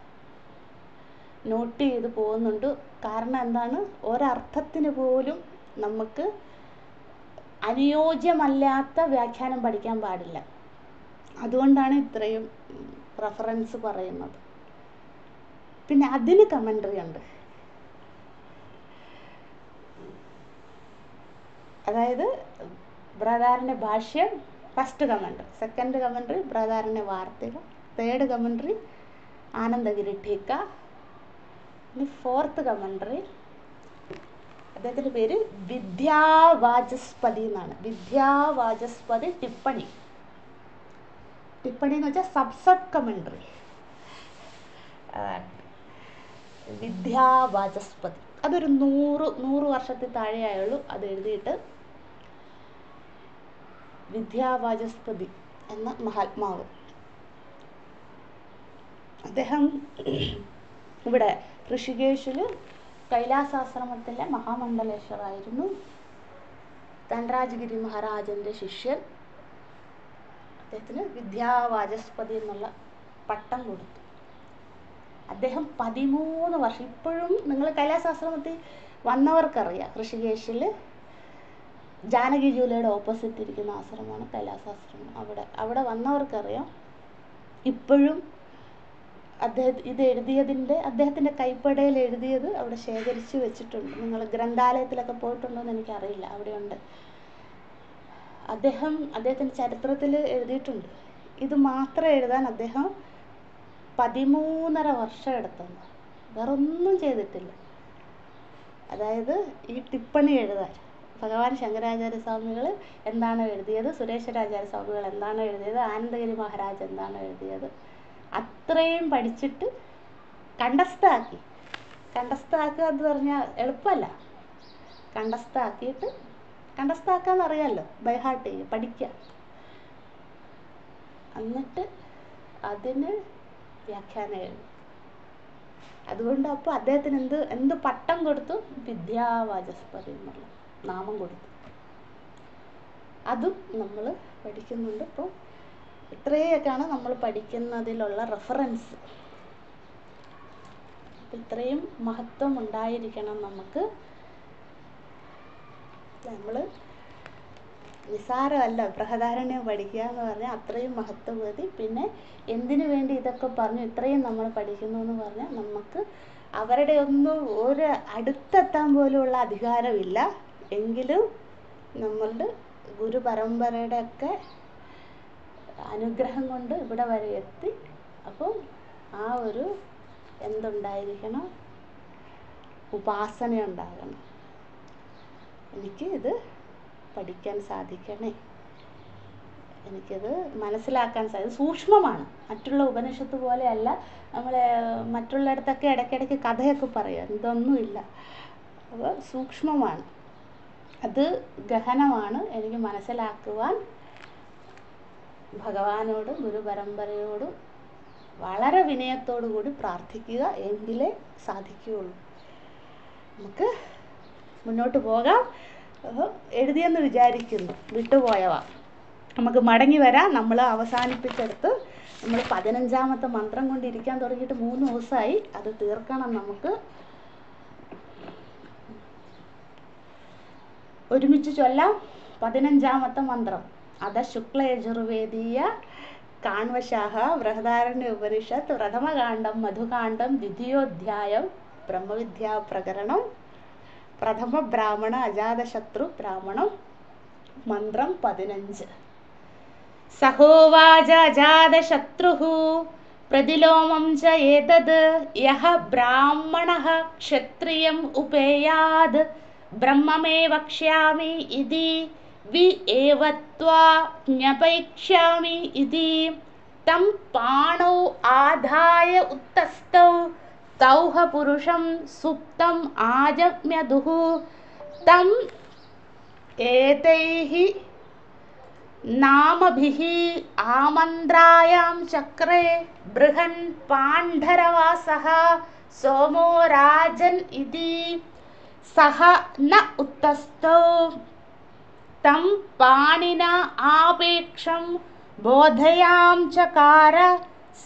നോട്ട് ചെയ്ത് പോകുന്നുണ്ട്. കാരണം എന്താണ്, ഒരർത്ഥത്തിന് പോലും നമുക്ക് അനുയോജ്യമല്ലാത്ത വ്യാഖ്യാനം പഠിക്കാൻ പാടില്ല. അതുകൊണ്ടാണ് ഇത്രയും റെഫറൻസ് പറയുന്നത്. പിന്നെ അതിന് കമൻട്രി ഉണ്ട്. അതായത് ബൃഹദാരണ്യ ഭാഷ്യം first commentary, second commentary Brihadaranya വാർത്തികം, തേർഡ് കമൻട്രി ആനന്ദഗിരി ടീക്ക, ഇനി ഫോർത്ത് കമൻട്രി അദ്ദേഹത്തിൻ്റെ പേര് വിദ്യാവാചസ്പതി എന്നാണ്. വിദ്യാവാചസ്പതി ടിപ്പണി. ടിപ്പണി എന്ന് വെച്ചാൽ സബ് കമൻട്രി. വിദ്യാവാചസ്പതി അതൊരു 100 വർഷത്തിൽ താഴെയായുള്ളൂ അത് എഴുതിയിട്ട്. വിദ്യാവാചസ്പതി എന്ന മഹാത്മാവ്, അദ്ദേഹം ഇവിടെ ഋഷികേശിൽ കൈലാസാശ്രമത്തിലെ മഹാമണ്ഡലേശ്വറായിരുന്നു. ധനരാജഗിരി മഹാരാജൻ്റെ ശിഷ്യൻ. അദ്ദേഹത്തിന് വിദ്യാവാചസ്പതി എന്നുള്ള പട്ടം കൊടുത്തു. അദ്ദേഹം 13 വർഷം, ഇപ്പോഴും നിങ്ങൾ കൈലാസാശ്രമത്തിൽ വന്നവർക്കറിയാം, ഋഷികേശിൽ ജാനകി ജൂലയുടെ ഓപ്പോസിറ്റ് ഇരിക്കുന്ന ആശ്രമമാണ് കൈലാസാശ്രമം. അവിടെ വന്നവർക്കറിയാം. ഇപ്പോഴും അദ്ദേഹത്തിൻ്റെ കൈപ്പടയിൽ എഴുതിയത് അവിടെ ശേഖരിച്ച് വെച്ചിട്ടുണ്ട്. നിങ്ങൾ ഗ്രന്ഥാലയത്തിലൊക്കെ പോയിട്ടുണ്ടോ എന്ന് എനിക്കറിയില്ല, അവിടെയുണ്ട്. അദ്ദേഹത്തിൻ്റെ ചരിത്രത്തിൽ എഴുതിയിട്ടുണ്ട്. ഇത് മാത്രം എഴുതാൻ അദ്ദേഹം 13.5 വർഷം എടുത്തെന്ന്, വേറൊന്നും ചെയ്തിട്ടില്ല. അതായത് ഈ ടിപ്പണി എഴുതാൻ ഭഗവാൻ ശങ്കരാചാര്യ സ്വാമികൾ എന്താണ് എഴുതിയത്, സുരേശ്വരാചാര്യ സ്വാമികൾ എന്താണ് എഴുതിയത്, ആനന്ദഗിരി മഹാരാജ് എന്താണ് എഴുതിയത്, അത്രയും പഠിച്ചിട്ട് കണ്ടസ്ഥാക്കുക എന്ന് പറഞ്ഞാൽ എളുപ്പമല്ല. കണ്ടസ്ഥാക്കാന്ന് അറിയാമല്ലോ, ബൈഹാർട്ട് ചെയ്യുക, പഠിക്കുക. എന്നിട്ട് അതിന് വ്യാഖ്യാനം എഴുതും. അതുകൊണ്ട് അപ്പോൾ അദ്ദേഹത്തിന് എന്ത് പട്ടം കൊടുത്തു? വിദ്യാവാചസ്പതി എന്നുള്ള നാമം കൊടുത്തു. അതും നമ്മൾ പഠിക്കുന്നുണ്ട്. ഇപ്പോൾ ഇത്രയൊക്കെയാണ് നമ്മൾ പഠിക്കുന്നതിലുള്ള റെഫറൻസ്. ഇത്രയും മഹത്വം ഉണ്ടായിരിക്കണം നമുക്ക്. നമ്മൾ നിസാരമല്ല ബൃഹദാരണ്യം പഠിക്കുക എന്ന് പറഞ്ഞാൽ, അത്രയും മഹത്വമതി. പിന്നെ എന്തിനു വേണ്ടി ഇതൊക്കെ പറഞ്ഞു, ഇത്രയും നമ്മൾ പഠിക്കുന്നു എന്ന് പറഞ്ഞാൽ നമുക്ക് അവരുടെ ഒന്നും ഒരു അടുത്തെത്താൻ പോലുമുള്ള അധികാരമില്ല. എങ്കിലും നമ്മളുടെ ഗുരുപരമ്പരയുടെ ഒക്കെ അനുഗ്രഹം കൊണ്ട് ഇവിടെ വരെ എത്തി. അപ്പോൾ ആ ഒരു എന്തുണ്ടായിരിക്കണം, ഉപാസന ഉണ്ടാകണം. എനിക്ക് ഇത് പഠിക്കാൻ സാധിക്കണേ, എനിക്കത് മനസ്സിലാക്കാൻ സാധിക്കും. സൂക്ഷ്മമാണ്, മറ്റുള്ള ഉപനിഷത്ത് പോലെയല്ല. നമ്മൾ മറ്റുള്ളിടത്തൊക്കെ ഇടയ്ക്കിടയ്ക്ക് കഥയൊക്കെ പറയാം, ഇതൊന്നുമില്ല. അപ്പോൾ സൂക്ഷ്മമാണ്, അത് ഗഹനമാണ്. എനിക്ക് മനസ്സിലാക്കുവാൻ ഭഗവാനോടും ഗുരുപരമ്പരയോടും വളരെ വിനയത്തോടു കൂടി പ്രാർത്ഥിക്കുക, എങ്കിലേ സാധിക്കുകയുള്ളൂ. നമുക്ക് മുന്നോട്ട് പോകാം. എഴുതിയെന്ന് വിചാരിക്കുന്നു, വിട്ടുപോയവ. നമുക്ക് മടങ്ങി വരാം. നമ്മൾ അവസാനിപ്പിച്ചെടുത്ത് നമ്മൾ 15ാമത്തെ മന്ത്രം കൊണ്ട് ഇരിക്കാൻ തുടങ്ങിയിട്ട് 3 ദിവസമായി. അത് തീർക്കണം നമുക്ക്. ഒരുമിച്ച് ചൊല്ലാം. 15ാമത്തെ മന്ത്രം. അത ശുക്ലയജുർവേദീയ കാൺവശാഹ ബൃഹദാരണ്യ ഉപനിഷത്ത് പ്രഥമകാണ്ഡം മധുകാണ്ഡം ദ്വിതീയോധ്യായം ബ്രഹ്മവിദ്യാ പ്രകരണം പ്രഥമ ബ്രാഹ്മണ അജാതശത്രു ബ്രാഹ്മണം മന്ത്രം 15. സഹോവാച അജാതശത്രുഃ പ്രതിലോമം ച ഏതത് യഃ ബ്രാഹ്മണഃ ക്ഷത്രിയം ഉപേയാത് ബ്രഹ്മമേ വക്ഷ്യാമി ഇതി വി ഏവത്വാ ജ്ഞപയിഷ്യാമി ഇതി തം പാണൗ ആധായ ഉത്തസ്ഥൗ തൗഹ പുരുഷം സുപ്തം ആജമ്യദുഃ തം ഏതൈഹി നാമഭിഃ ആമന്ത്രായാം ചക്രേ ബൃഹൻ പാണ്ഡരവാസഃ സോമോ രാജൻ ഇതി സഹ ന ഉത്തസ്ഥൗ തം പാണിന ആപേക്ഷം ബോധയാം ചകാര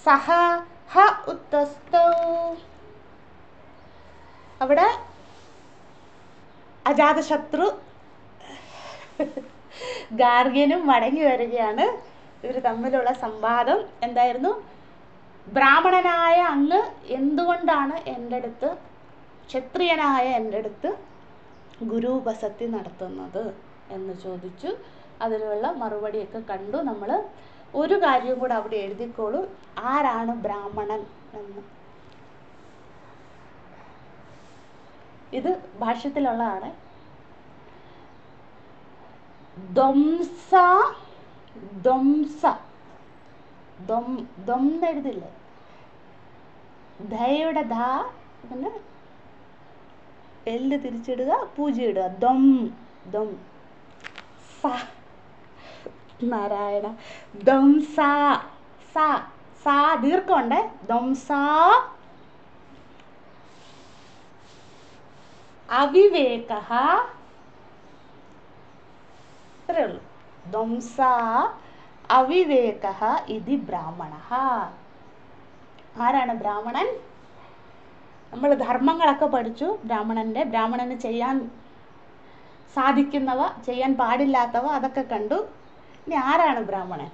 സഹ ഹ ഉത്തസ്ഥൗ. അവിടെ അജാതശത്രു ഗാർഗ്യനും മടങ്ങി വരികയാണ്. ഇവർ തമ്മിലുള്ള സംവാദം എന്തായിരുന്നു? ബ്രാഹ്മണനായ അങ്ങ് എന്തുകൊണ്ടാണ് എൻ്റെ അടുത്ത്, ക്ഷത്രിയനായ എൻ്റെ അടുത്ത് ഗുരുപസത്തി നടത്തുന്നത് എന്ന് ചോദിച്ചു. അതിനുള്ള മറുപടിയൊക്കെ കണ്ടു നമ്മൾ. ഒരു കാര്യം കൂടെ അവിടെ എഴുതിക്കോളൂ. ആരാണ് ബ്രാഹ്മണൻ എന്ന്. ഇത് ഭാഷ്യത്തിലുള്ളതാണ്. ധ്വംസ ധ്വംസ ധ്വം എഴുതില്ലേ? ധയുടെ ധ പിന്നെ എല്ല് തിരിച്ചിടുക, പൂജയിടുക. ധ്വം ധ്വം സ നാരായണ ധ്വംസ സ സ ദീർഘമുണ്ട്. ധ്വംസ അവിവേകഃ. ഇത്രയേ ഉള്ളൂ. ധ്വംസ അവിവേകഃ ഇതി ബ്രാഹ്മണഃ. ആരാണ് ബ്രാഹ്മണൻ? നമ്മൾ ധർമ്മങ്ങളൊക്കെ പഠിച്ചു. ബ്രാഹ്മണന് ചെയ്യാൻ സാധിക്കുന്നവ, ചെയ്യാൻ പാടില്ലാത്തവ അതൊക്കെ കണ്ടു. ഇനി ആരാണ് ബ്രാഹ്മണൻ?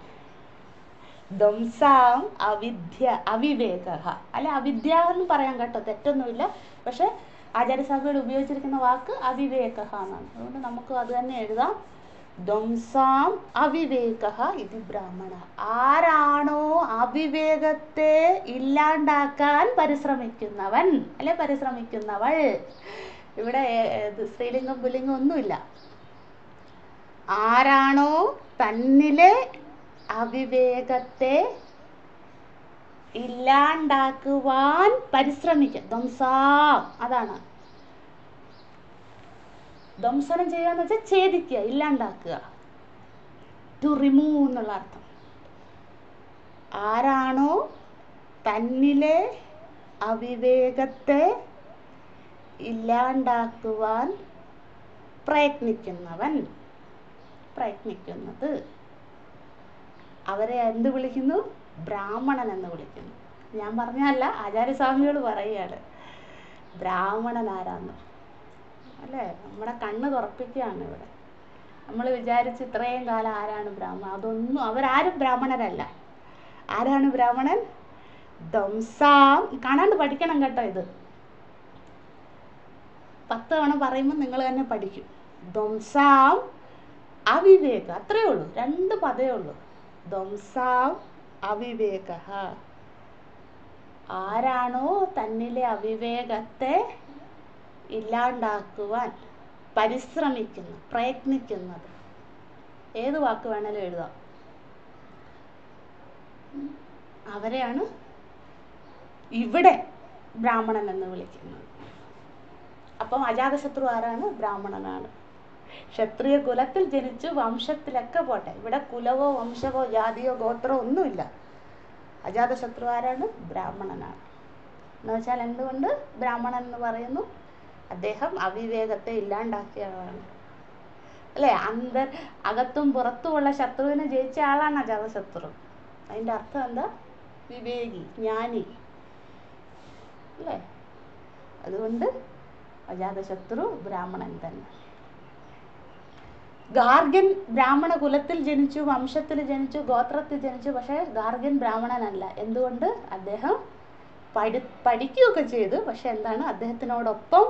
ധ്വംസാം അവിദ്യ അവിവേകഃ. അല്ലെ, അവിദ്യ എന്ന് പറയാൻ കേട്ടോ, തെറ്റൊന്നുമില്ല. പക്ഷെ ആചാര്യസ്വാമികൾ ഉപയോഗിച്ചിരിക്കുന്ന വാക്ക് അവിവേകഃ എന്നാണ്. അതുകൊണ്ട് നമുക്ക് അത് തന്നെ എഴുതാം. ധ്വംസാം അവിവേകഃ ഇതി ബ്രാഹ്മണ. ആരാണോ അവിവേകത്തെ ഇല്ലാണ്ടാക്കാൻ പരിശ്രമിക്കുന്നവൻ അല്ലെ പരിശ്രമിക്കുന്നവൾ. ഇവിടെ സ്ത്രീലിംഗം പുല്ലിംഗം ഒന്നുമില്ല. ആരാണോ തന്നിലെ അവിവേകത്തെ ഇല്ലാണ്ടാക്കുവാൻ പരിശ്രമിക്കുക. ധ്വംസാം, അതാണ് ധ്വംസനം ചെയ്യുക എന്ന് വെച്ചാൽ ഛേദിക്കുക, ഇല്ലാണ്ടാക്കുക. ടു റിമൂവ് എന്നുള്ള അർത്ഥം. ആരാണോ തന്നിലെ അവിവേകത്തെ ഇല്ലാണ്ടാക്കുവാൻ പ്രയത്നിക്കുന്നത് അവരെ എന്ത് വിളിക്കുന്നു? ബ്രാഹ്മണൻ എന്ന് വിളിക്കുന്നു. ഞാൻ പറഞ്ഞല്ല, ആചാര്യസ്വാമികൾ പറയുകയാണ് ബ്രാഹ്മണൻ ആരാന്ന്. അല്ലേ, നമ്മുടെ കണ്ണ് തുറപ്പിക്കുകയാണ് ഇവിടെ. നമ്മൾ വിചാരിച്ച് ഇത്രയും കാലം ആരാണ് ബ്രാഹ്മണൻ? അതൊന്നും, അവരാരും ബ്രാഹ്മണരല്ല. ആരാണ് ബ്രാഹ്മണൻ? ധ്വംസാം. കാണാണ്ട് പഠിക്കണം കേട്ടോ. ഇത് 10 തവണ പറയുമ്പോൾ നിങ്ങൾ തന്നെ പഠിക്കും. ധ്വംസാം അവിവേക. അത്രയേ ഉള്ളൂ, 2 പദമേ ഉള്ളൂ. ധ്വംസാം അവിവേകഃ. ആരാണോ തന്നിലെ അവിവേകത്തെ ഇല്ലാണ്ടാക്കുവാൻ പ്രയത്നിക്കുന്നത്. ഏത് വാക്ക് വേണേലും എഴുതാം. അവരെയാണ് ഇവിടെ ബ്രാഹ്മണൻ എന്ന് വിളിക്കുന്നത്. അപ്പം അജാതശത്രു ആരാണ്? ബ്രാഹ്മണനാണ്. ക്ഷത്രിയ കുലത്തിൽ ജനിച്ചു, വംശത്തിലൊക്കെ പോട്ടെ. ഇവിടെ കുലവോ വംശമോ ജാതിയോ ഗോത്രമോ ഒന്നുമില്ല. അജാതശത്രു ആരാണ്? ബ്രാഹ്മണനാണ്. എന്ന് വെച്ചാൽ എന്തുകൊണ്ട് ബ്രാഹ്മണൻ എന്ന് പറയുന്നു? അദ്ദേഹം അവിവേകത്തെ ഇല്ലാണ്ടാക്കിയതാണ്. അല്ലേ? അകത്തും പുറത്തുമുള്ള ശത്രുവിനെ ജയിച്ച ആളാണ് അജാതശത്രു. അതിൻ്റെ അർത്ഥം എന്താ? വിവേകി, ജ്ഞാനി, അല്ലേ? അതുകൊണ്ട് അജാതശത്രു ബ്രാഹ്മണൻ തന്നെ. ഗാർഗ്യൻ ബ്രാഹ്മണ കുലത്തിൽ ജനിച്ചു, വംശത്തിൽ ജനിച്ചു, ഗോത്രത്തിൽ ജനിച്ചു. പക്ഷേ ഗാർഗ്യൻ ബ്രാഹ്മണനല്ല. എന്തുകൊണ്ട്? അദ്ദേഹം പഠിക്കുകയൊക്കെ ചെയ്തു. പക്ഷെ എന്താണ്? അദ്ദേഹത്തിനോടൊപ്പം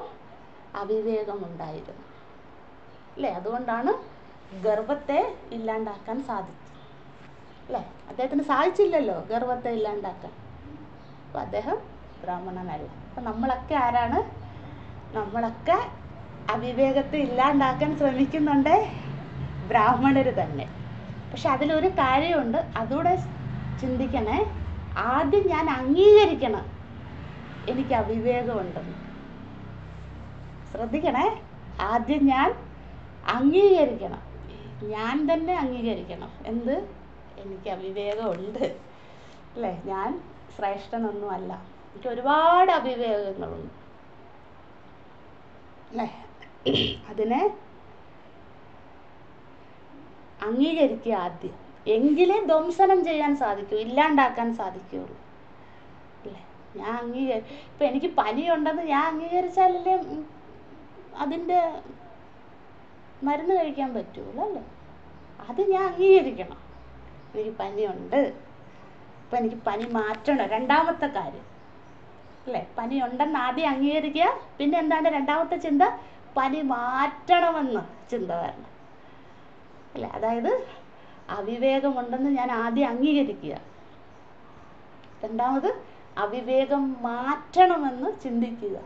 അവിവേകമുണ്ടായിരുന്നു, അല്ലേ? അതുകൊണ്ടാണ് ഗർവത്തെ ഇല്ലാണ്ടാക്കാൻ സാധിച്ചത്, അല്ലേ? അദ്ദേഹത്തിന് സാധിച്ചില്ലല്ലോ ഗർവത്തെ ഇല്ലാണ്ടാക്കാൻ. അപ്പം അദ്ദേഹം ബ്രാഹ്മണനല്ല. അപ്പം നമ്മളൊക്കെ ആരാണ്? നമ്മളൊക്കെ അവിവേകത്തെ ഇല്ലാണ്ടാക്കാൻ ശ്രമിക്കുന്നുണ്ട്, ബ്രാഹ്മണർ തന്നെ. പക്ഷെ അതിലൊരു കാര്യമുണ്ട്, അതുകൂടെ ചിന്തിക്കണേ. ആദ്യം ഞാൻ അംഗീകരിക്കണം എനിക്ക് അവിവേകമുണ്ടെന്ന്. ശ്രദ്ധിക്കണേ. ആദ്യം ഞാൻ അംഗീകരിക്കണം, ഞാൻ തന്നെ അംഗീകരിക്കണം. എന്ത്? എനിക്ക് അവിവേകമുണ്ട്, അല്ലേ? ഞാൻ ശ്രേഷ്ഠനൊന്നുമല്ല, എനിക്ക് ഒരുപാട് അവിവേകങ്ങളുണ്ട്, അല്ലേ? അതിനെ അംഗീകരിക്കുക ആദ്യം. എങ്കിലേ ധ്വംസനം ചെയ്യാൻ സാധിക്കൂ, ഇല്ലാണ്ടാക്കാൻ സാധിക്കുകയുള്ളൂ, അല്ലേ? ഞാൻ ഇപ്പം എനിക്ക് പനിയുണ്ടെന്ന് ഞാൻ അംഗീകരിച്ചാലല്ലേ അതിൻ്റെ മരുന്ന് കഴിക്കാൻ പറ്റുള്ളൂ, അല്ലേ? അത് ഞാൻ അംഗീകരിക്കണം, എനിക്ക് പനിയുണ്ട്, ഇപ്പം എനിക്ക് പനി മാറ്റണം. രണ്ടാമത്തെ കാര്യം, അല്ലേ? പനി ഉണ്ടെന്ന് ആദ്യം അംഗീകരിക്കുക. പിന്നെ എന്താണ് രണ്ടാമത്തെ ചിന്ത? പനി മാറ്റണമെന്ന് ചിന്ത വരണം, അല്ലേ? അതായത് അവിവേകമുണ്ടെന്ന് ഞാൻ ആദ്യം അംഗീകരിക്കുക. രണ്ടാമത് അവിവേകം മാറ്റണമെന്ന് ചിന്തിക്കുക,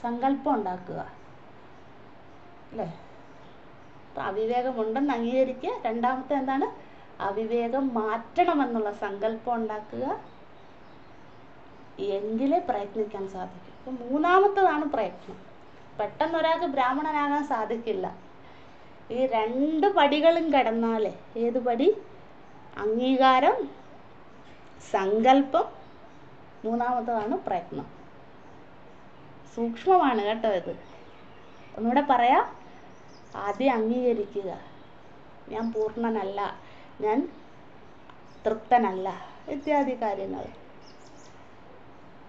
സങ്കല്പം ഉണ്ടാക്കുക, അല്ലേ? അപ്പം അവിവേകമുണ്ടെന്ന് അംഗീകരിക്കുക. രണ്ടാമത്തെ എന്താണ്? അവിവേകം മാറ്റണമെന്നുള്ള സങ്കല്പം ഉണ്ടാക്കുക. എങ്കിലേ പ്രയത്നിക്കാൻ സാധിക്കും. അപ്പം മൂന്നാമത്തതാണ് പ്രയത്നം. പെട്ടെന്നൊരാൾക്ക് ബ്രാഹ്മണനാകാൻ സാധിക്കില്ല. ഈ 2 പടികളും കടന്നാലേ. ഏത് പടി? അംഗീകാരം, സങ്കല്പം, മൂന്നാമത്തതാണ് പ്രയത്നം. സൂക്ഷ്മമാണ് കേട്ടോ ഇത്. ഒന്നുകൂടെ പറയാം. ആദ്യം അംഗീകരിക്കുക, ഞാൻ പൂർണ്ണനല്ല, ഞാൻ തൃപ്തനല്ല, ഇത്യാദി കാര്യങ്ങൾ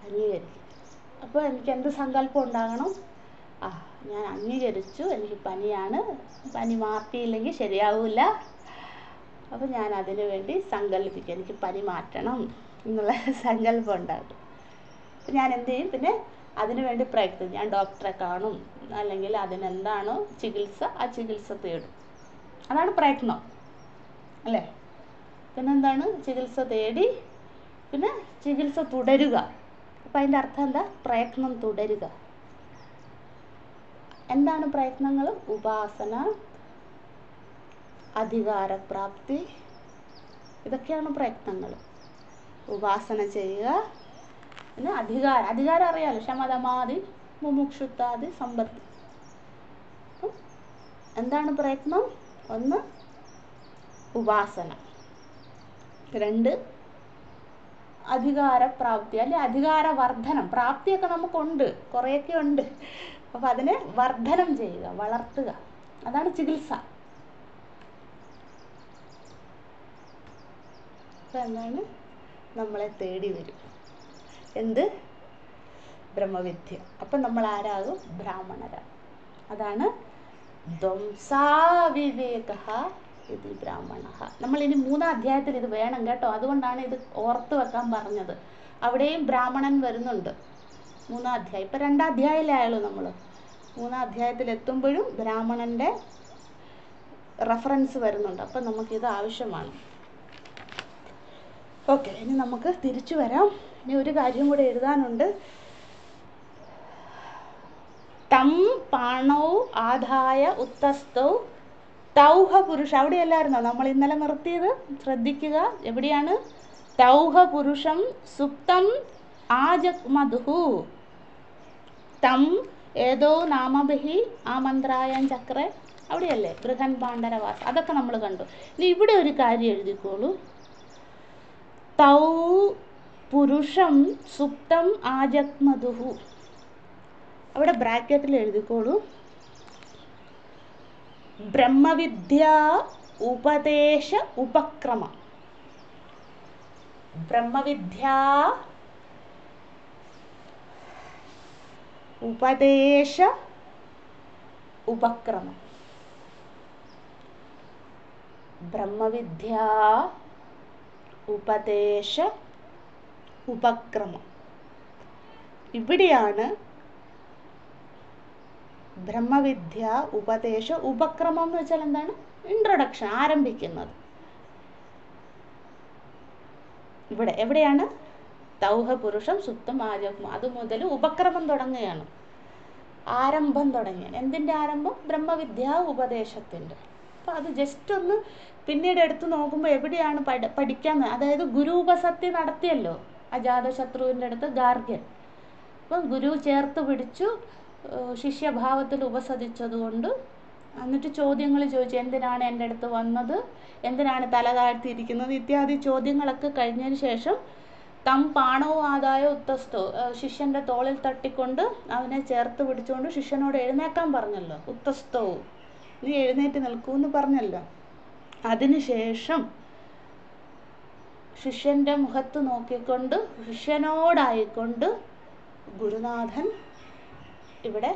അംഗീകരിക്കുക. അപ്പോൾ എനിക്ക് എന്ത് സങ്കല്പം ഉണ്ടാകണം? ഞാൻ അംഗീകരിച്ചു, എനിക്ക് പനിയാണ്, പനി മാറ്റിയില്ലെങ്കിൽ ശരിയാവില്ല, അപ്പോൾ ഞാൻ അതിനു വേണ്ടി സങ്കല്പിക്കുക, എനിക്ക് പനി മാറ്റണം എന്നുള്ള സങ്കല്പം ഉണ്ടാകും. അപ്പം ഞാൻ എന്ത് ചെയ്യും? പിന്നെ അതിനു വേണ്ടി പ്രയത്നിക്കും. ഞാൻ ഡോക്ടറെ കാണും, അല്ലെങ്കിൽ അതിനെന്താണോ ചികിത്സ ആ ചികിത്സ തേടും. അതാണ് പ്രയത്നം, അല്ലേ? പിന്നെന്താണ്? ചികിത്സ തേടി പിന്നെ ചികിത്സ തുടരുക. അപ്പം അതിൻ്റെ അർത്ഥം എന്താ? പ്രയത്നം തുടരുക. എന്താണ് പ്രയത്നങ്ങൾ? ഉപാസന, അധികാരപ്രാപ്തി, ഇതൊക്കെയാണ് പ്രയത്നങ്ങൾ. ഉപാസന ചെയ്യുക, പിന്നെ അധികാരം അറിയാലോ, ശമദമാദി മുമുക്ഷുത്വാദി സമ്പത്തി. എന്താണ് പ്രയത്നം? 1 ഉപാസന, 2 അധികാരപ്രാപ്തി, അല്ലെ അധികാരവർദ്ധനം. പ്രാപ്തിയൊക്കെ നമുക്കുണ്ട്, കുറേയൊക്കെ ഉണ്ട്. അപ്പോൾ അതിനെ വർദ്ധനം ചെയ്യുക, വളർത്തുക. അതാണ് ചികിത്സ. അപ്പം എന്താണ്? നമ്മളെ തേടി വരും. എന്ത്? ബ്രഹ്മവിദ്യ. അപ്പം നമ്മൾ ആരാകും? ബ്രാഹ്മണരാകും. അതാണ് ധ്വംസാവിവേകഃ ഇതി ബ്രാഹ്മണഃ. നമ്മൾ ഇനി 3-ാം അധ്യായത്തിൽ ഇത് വേണം കേട്ടോ. അതുകൊണ്ടാണ് ഇത് ഓർത്ത് വെക്കാൻ പറഞ്ഞത്. അവിടെയും ബ്രാഹ്മണൻ വരുന്നുണ്ട് 3-ാം അധ്യായം. ഇപ്പം 2-ാം അധ്യായത്തിലായാലും നമ്മൾ 3-ാം അധ്യായത്തിൽ എത്തുമ്പോഴും ബ്രാഹ്മണൻ്റെ റെഫറൻസ് വരുന്നുണ്ട്. അപ്പം നമുക്കിത് ആവശ്യമാണ്. ഓക്കെ, ഇനി നമുക്ക് തിരിച്ചു വരാം. ഇനി ഒരു കാര്യം കൂടെ എഴുതാനുണ്ട്. തം പാണൗ ആദായ ഉത്തസ്ഥൗ തൗഹ പുരുഷ. അവിടെയല്ലായിരുന്നോ നമ്മൾ ഇന്നലെ നിർത്തിയത്? ശ്രദ്ധിക്കുക, എവിടെയാണ്? തൗഹ പുരുഷം സുപ്തം ആജഗ്മധുഃ തം ഏതോ നാമഭിഹി ആമന്ത്രായം ചക്രേ. അവിടെയല്ലേ? ബൃഹൻ പാണ്ഡരവാസ്. അതൊക്കെ നമ്മൾ കണ്ടു. ഇനി ഇവിടെ ഒരു കാര്യം എഴുതിക്കോളൂ. തൗ പുരുഷം സുപ്തം ആജഗ്മധുഃ. അവിടെ ബ്രാക്കറ്റിൽ എഴുതിക്കോളൂ. ബ്രഹ്മവിദ്യാ ഉപദേശ ഉപക്രമം. ബ്രഹ്മവിദ്യാ ഉപദേശ ഉപക്രമം. ബ്രഹ്മവിദ്യാ ഉപദേശ ഉപക്രമം. ഇവിടെയാണ് ബ്രഹ്മവിദ്യ ഉപദേശ ഉപക്രമം എന്ന് വെച്ചാൽ എന്താണ്? ഇൻട്രൊഡക്ഷൻ, ആരംഭിക്കുന്നത്. ഇവിടെ എവിടെയാണ്? തൗഹപുരുഷം സുപ്തം ആജഗ്മ, അത് മുതൽ ഉപക്രമം തുടങ്ങുകയാണ്, ആരംഭം തുടങ്ങിയാണ്. എന്തിൻ്റെ ആരംഭം? ബ്രഹ്മവിദ്യാ ഉപദേശത്തിൻ്റെ. അപ്പോൾ അത് ജസ്റ്റ് ഒന്ന് പിന്നീട് എടുത്തു നോക്കുമ്പോൾ എവിടെയാണ് പഠിക്കാൻ, അതായത് ഗുരു ഉപസത്തി നടത്തിയല്ലോ അജാതശത്രുവിൻ്റെ അടുത്ത് ഗാർഗ്യൻ. അപ്പം ഗുരു ചേർത്ത് പിടിച്ചു, ശിഷ്യഭാവത്തിൽ ഉപസരിച്ചതുകൊണ്ട് എന്നിട്ട് ചോദ്യങ്ങൾ ചോദിച്ചു. എന്തിനാണ് എൻ്റെ അടുത്ത് വന്നത്, എന്തിനാണ് തല താഴ്ത്തിയിരിക്കുന്നത് ഇത്യാദി ചോദ്യങ്ങളൊക്കെ കഴിഞ്ഞതിന് ശേഷം തം പാണോ ആദായ ഉത്തസ്തോ, ശിഷ്യൻ്റെ തോളിൽ തട്ടിക്കൊണ്ട് അവനെ ചേർത്ത് പിടിച്ചുകൊണ്ട് ശിഷ്യനോട് എഴുന്നേക്കാൻ പറഞ്ഞല്ലോ. ഉത്തസ്തോ, നീ എഴുന്നേറ്റ് നിൽക്കൂ എന്ന് പറഞ്ഞല്ലോ. അതിനുശേഷം ശിഷ്യൻ്റെ മുഖത്ത് നോക്കിക്കൊണ്ട് ശിഷ്യനോടായിക്കൊണ്ട് ഗുരുനാഥൻ ഇവിടെ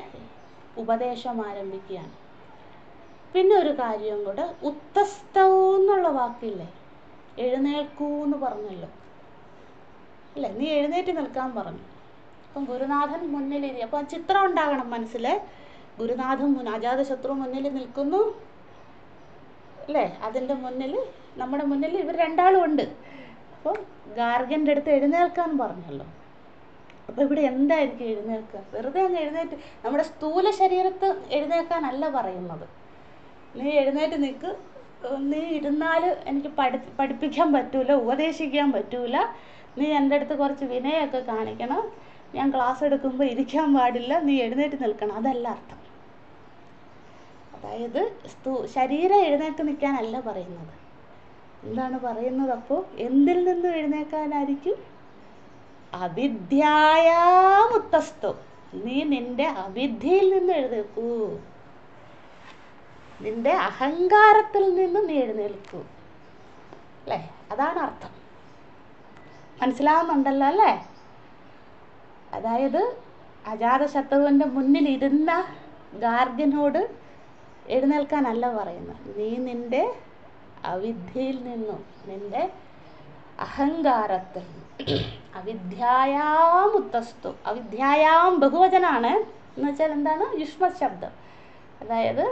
ഉപദേശം ആരംഭിക്കുകയാണ്. പിന്നെ ഒരു കാര്യം കൂടെ, ഉത്തസ്തോ എന്നുള്ള വാക്കില്ലേ, എഴുന്നേൽക്കൂ എന്ന് പറഞ്ഞല്ലോ അല്ലേ, നീ എഴുന്നേറ്റ് നിൽക്കാൻ പറഞ്ഞു. അപ്പം ഗുരുനാഥൻ മുന്നിൽ, അപ്പം ചിത്രം ഉണ്ടാകണം മനസ്സിൽ. ഗുരുനാഥൻ അജാതശത്രു മുന്നിൽ നിൽക്കുന്നു അല്ലേ, അതിൻ്റെ മുന്നിൽ നമ്മുടെ മുന്നിൽ ഇവർ രണ്ടാളും ഉണ്ട്. അപ്പം ഗാർഗ്യൻ്റെ അടുത്ത് എഴുന്നേൽക്കാൻ പറഞ്ഞല്ലോ. അപ്പോൾ ഇവിടെ എന്തായിരിക്കും എഴുന്നേൽക്കുക? വെറുതെ അങ്ങ് എഴുന്നേറ്റ്, നമ്മുടെ സ്ഥൂല ശരീരത്ത് എഴുന്നേൽക്കാനല്ല പറയുന്നത്. നീ എഴുന്നേറ്റ് നിൽക്ക്, നീ ഇരുന്നാൽ എനിക്ക് പഠിപ്പിക്കാൻ പറ്റൂല, ഉപദേശിക്കാൻ പറ്റൂല, നീ എൻ്റെ അടുത്ത് കുറച്ച് വിനയമൊക്കെ കാണിക്കണം, ഞാൻ ക്ലാസ് എടുക്കുമ്പോൾ ഇരിക്കാൻ പാടില്ല, നീ എഴുന്നേറ്റ് നിൽക്കണം, അതല്ല അർത്ഥം. അതായത് ശരീരം എഴുന്നേറ്റ് നിൽക്കാനല്ല പറയുന്നത്. എന്താണ് പറയുന്നത്? അപ്പോൾ എന്തിൽ നിന്നും എഴുന്നേൽക്കാനായിരിക്കും? അവിദ്യായാമുത്തസ്തോ, നീ നിന്റെ അവിദ്യയിൽ നിന്ന് എഴുന്നേൽക്കൂ, നിന്റെ അഹങ്കാരത്തിൽ നിന്ന് നീ എഴുന്നേൽക്കൂ അല്ലേ, അതാണ് അർത്ഥം. മനസ്സിലാവുന്നുണ്ടല്ലോ അല്ലേ? അതായത് അജാതശത്രുവിൻ്റെ മുന്നിൽ ഇരുന്ന ഗാർഗ്യനോട് എഴുന്നേൽക്കാനല്ല പറയുന്നത്, നീ നിന്റെ അവിദ്യയിൽ നിന്നും, നിന്റെ അഹങ്കാരത്തിൽ. അവിദ്യായാമുത്തസ്തു, അവിദ്യായാം ബഹുവചനാണ് എന്ന് വെച്ചാൽ എന്താണ്? യുഷ്മ ശബ്ദം. അതായത്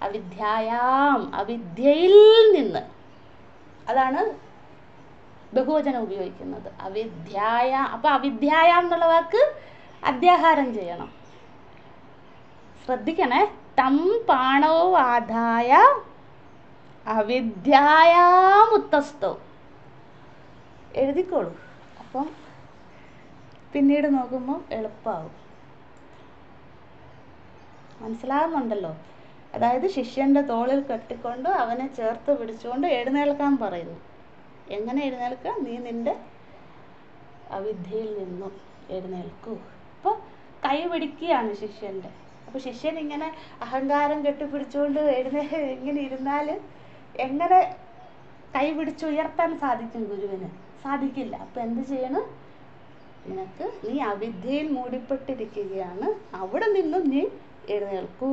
അവിദ്യായാം, അവിദ്യയിൽ നിന്ന്, അതാണ് ബഹുവചനം ഉപയോഗിക്കുന്നത്. അവിദ്യായ, അപ്പോൾ അവിദ്യായാം എന്നുള്ള വാക്ക് അധ്യാഹാരം ചെയ്യണം, ശ്രദ്ധിക്കണേ. തം പാണോ ആദായ അവിദ്യായാമുത്തസ്തോ, എഴുതിക്കോളൂ. അപ്പം പിന്നീട് നോക്കുമ്പോൾ എളുപ്പമാവും. മനസ്സിലാകുന്നുണ്ടല്ലോ? അതായത് ശിഷ്യൻ്റെ തോളിൽ കെട്ടിക്കൊണ്ട് അവനെ ചേർത്ത് പിടിച്ചുകൊണ്ട് എഴുന്നേൽക്കാൻ പറയുന്നു. എങ്ങനെ എഴുന്നേൽക്കുക? നീ നിൻ്റെ അവിദ്യയിൽ നിന്നും എഴുന്നേൽക്കൂ. അപ്പോൾ കൈ പിടിക്കുകയാണ് ശിഷ്യൻ്റെ. അപ്പോൾ ശിഷ്യൻ ഇങ്ങനെ അഹങ്കാരം കെട്ടിപ്പിടിച്ചുകൊണ്ട് ഇങ്ങനെ ഇരുന്നാൽ എങ്ങനെ കൈ പിടിച്ചുയർത്താൻ സാധിക്കും? ഗുരുവിന് സാധിക്കില്ല. അപ്പം എന്ത് ചെയ്യണം? നിനക്ക്, നീ അവിദ്യയിൽ മൂടിപ്പെട്ടിരിക്കുകയാണ്, അവിടെ നിന്നും നീ എഴുന്നേൽക്കൂ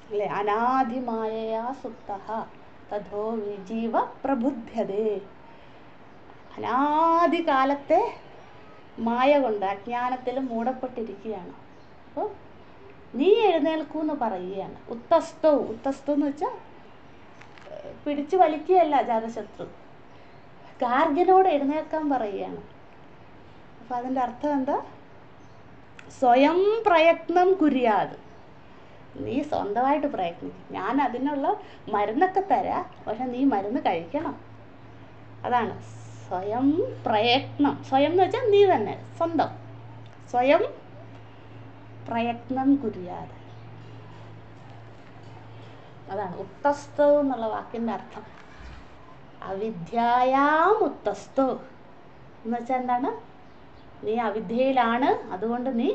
അല്ലേ. അനാദിമായയാ സുപ്തഃ തഥോ വിജീവ പ്രബുദ്ധ്യതേ, അനാദികാലത്തെ മായ കൊണ്ട് അജ്ഞാനത്തിൽ മൂടപ്പെട്ടിരിക്കുകയാണ്. അപ്പോൾ നീ എഴുന്നേൽക്കൂ എന്ന് പറയുകയാണ്. ഉത്തസ്തോ, ഉത്തസ്തോ എന്ന് വെച്ചാൽ പിടിച്ചു വലിക്കുകയല്ല അജാതശത്രു, ഗാർഗ്യനോട് എഴുന്നേൽക്കാൻ പറയുകയാണ്. അപ്പം അതിൻ്റെ അർത്ഥം എന്താ? സ്വയം പ്രയത്നം കുര്യാത്, നീ സ്വന്തമായിട്ട് പ്രയത്നിക്കും, ഞാൻ അതിനുള്ള മരുന്നൊക്കെ തരാം, പക്ഷെ നീ മരുന്ന് കഴിക്കണം. അതാണ് സ്വയം പ്രയത്നം. സ്വയം എന്ന് വെച്ചാൽ നീ തന്നെ, സ്വന്തം, സ്വയം പ്രയത്നം കുര്യാത്, അതാണ് ഉത്തസ്തോ എന്നുള്ള വാക്കിൻ്റെ അർത്ഥം. അവിദ്യായാം ഉത്തസ്തോ എന്ന് വെച്ചാൽ എന്താണ്? നീ അവിദ്യയിലാണ്, അതുകൊണ്ട് നീ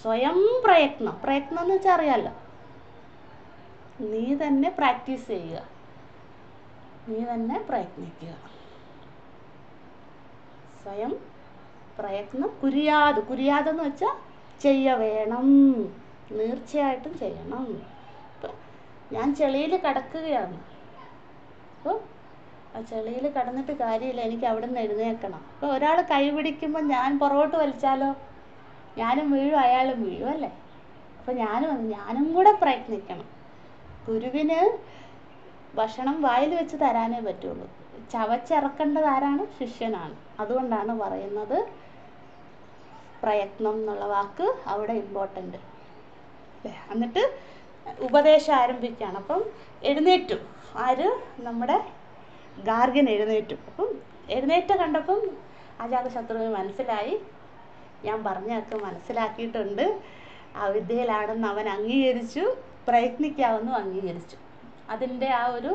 സ്വയം പ്രയത്നം, പ്രയത്നം എന്ന് വെച്ചാൽ അറിയാമല്ലോ, നീ തന്നെ പ്രാക്ടീസ് ചെയ്യുക, നീ തന്നെ പ്രയത്നിക്കുക. സ്വയം പ്രയത്നം കുരിയാത്. കുരിയാതെന്ന് വെച്ചാൽ ചെയ്യ വേണം, തീർച്ചയായിട്ടും ചെയ്യണം. ഇപ്പം ഞാൻ ചെളിയിൽ കിടക്കുകയാണ്, അപ്പോൾ ആ ചെളിയിൽ കിടന്നിട്ട് കാര്യമില്ല, എനിക്ക് അവിടെ നിന്ന് എഴുന്നേൽക്കണം. അപ്പോൾ ഒരാൾ കൈ പിടിക്കുമ്പോൾ ഞാൻ പുറകോട്ട് വലിച്ചാലോ, ഞാനും വീഴും അയാളും വീഴും അല്ലേ. അപ്പോൾ ഞാനും കൂടെ പ്രയത്നിക്കണം. ഗുരുവിന് ഭക്ഷണം വായിൽ വെച്ച് തരാനേ പറ്റുള്ളൂ, ചവച്ചിറക്കേണ്ടത് ആരാണ്? ശിഷ്യനാണ്. അതുകൊണ്ടാണ് പറയുന്നത് പ്രയത്നം എന്നുള്ള വാക്ക് അവിടെ ഇമ്പോർട്ടൻ്റ്. എന്നിട്ട് ഉപദേശം ആരംഭിക്കുകയാണ്. അപ്പം എഴുന്നേറ്റു ആര്? നമ്മുടെ ഗാർഗ്യൻ എഴുന്നേറ്റു. അപ്പം എഴുന്നേറ്റ കണ്ടപ്പം അജാതശത്രുവിന് മനസ്സിലായി, ഞാൻ പറഞ്ഞതൊക്കെ മനസ്സിലാക്കിയിട്ടുണ്ട്, അവിദ്യയിലാണെന്ന് അവൻ അംഗീകരിച്ചു, പ്രയത്നിക്കാമെന്നും അംഗീകരിച്ചു. അതിൻ്റെ ആ ഒരു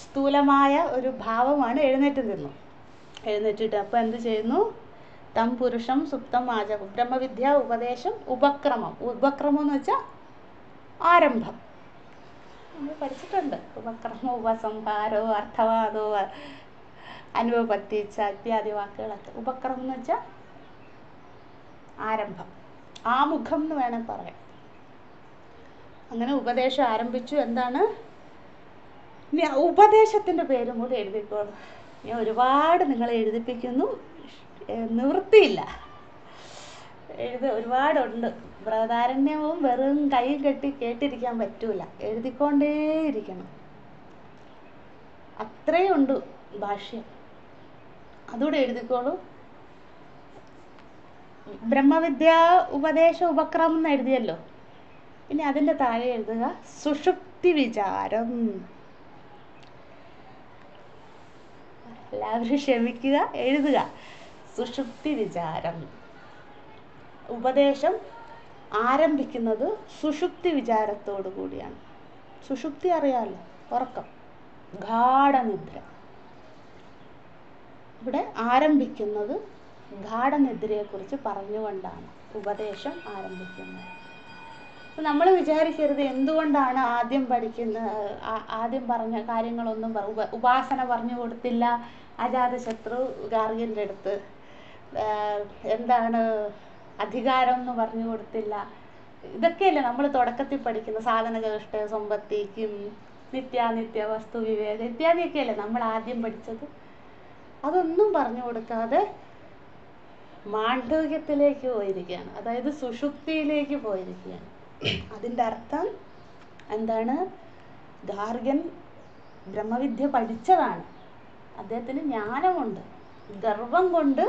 സ്ഥൂലമായ ഒരു ഭാവമാണ് എഴുന്നേറ്റ് നിന്നു. എഴുന്നേറ്റിട്ട് അപ്പം എന്ത് ചെയ്യുന്നു? തം പുരുഷം സുപ്തം ആചകം. ബ്രഹ്മവിദ്യ ഉപദേശം ഉപക്രമം. ഉപക്രമം എന്ന് വെച്ചാൽ ആരംഭം. നമ്മൾ പഠിച്ചിട്ടുണ്ട്. ഉപക്രമം, ഉപസംഹാരോ, അർത്ഥവാദോ, അനുപത്തിച്ച ഇത്യാദി വാക്കുകളൊക്കെ. ഉപക്രമം എന്ന് വെച്ചാൽ ആരംഭം, ആമുഖം എന്ന് വേണമെങ്കിൽ പറയാം. അങ്ങനെ ഉപദേശം ആരംഭിച്ചു. എന്താണ്? ഉപദേശത്തിൻ്റെ പേരും കൂടി എഴുതിക്കോളൂ. ഞാൻ ഒരുപാട് നിങ്ങളെ എഴുതിപ്പിക്കുന്നു, നിവൃത്തിയില്ല, ഒരുപാടുണ്ട്. ബൃഹദാരണ്യവും വെറും കൈ കെട്ടി കേട്ടിരിക്കാൻ പറ്റൂല, എഴുതിക്കൊണ്ടേയിരിക്കണം. അത്രയും ഉണ്ട് ഭാഷ്യം, അതുകൂടെ എഴുതിക്കോളൂ. ബ്രഹ്മവിദ്യ ഉപദേശ ഉപക്രമം എന്ന് എഴുതിയല്ലോ, ഇനി അതിൻ്റെ താഴെ എഴുതുക സുഷുപ്തി വിചാരം. എല്ലാവരും ക്ഷമിക്കുക, എഴുതുക സുഷുപ്തി വിചാരം. ഉപദേശം ആരംഭിക്കുന്നത് സുഷുപ്തി വിചാരത്തോടു കൂടിയാണ്. സുഷുപ്തി അറിയാമല്ലോ, ഉറക്കം, ഗാഢനിദ്ര. ഇവിടെ ആരംഭിക്കുന്നത് ഗാഢനിദ്രയെക്കുറിച്ച് പറഞ്ഞുകൊണ്ടാണ് ഉപദേശം ആരംഭിക്കുന്നത്. അപ്പം നമ്മൾ വിചാരിക്കരുത് എന്തുകൊണ്ടാണ് ആദ്യം പറഞ്ഞ കാര്യങ്ങളൊന്നും ഉപാസന പറഞ്ഞു കൊടുത്തില്ല അജാതശത്രു ഗാർഗ്യൻ്റെ അടുത്ത്, എന്താണ് അധികാരം എന്ന് പറഞ്ഞു കൊടുത്തില്ല. ഇതൊക്കെയല്ലേ നമ്മൾ തുടക്കത്തിൽ പഠിക്കുന്ന സാധനചതുഷ്ടയ സമ്പത്തിക്കും നിത്യാനിത്യ വസ്തു വിവേകം ഇത്യാദിയൊക്കെയല്ലേ നമ്മൾ ആദ്യം പഠിച്ചത്. അതൊന്നും പറഞ്ഞു കൊടുക്കാതെ മാണ്ഡവ്യത്തിലേക്ക് പോയിരിക്കുകയാണ്, അതായത് സുഷുപ്തിയിലേക്ക് പോയിരിക്കുകയാണ്. അതിൻ്റെ അർത്ഥം എന്താണ്? ഗാർഗ്യൻ ബ്രഹ്മവിദ്യ പഠിച്ചതാണ്, അദ്ദേഹത്തിന് ജ്ഞാനമുണ്ട്, ഗർവം കൊണ്ട്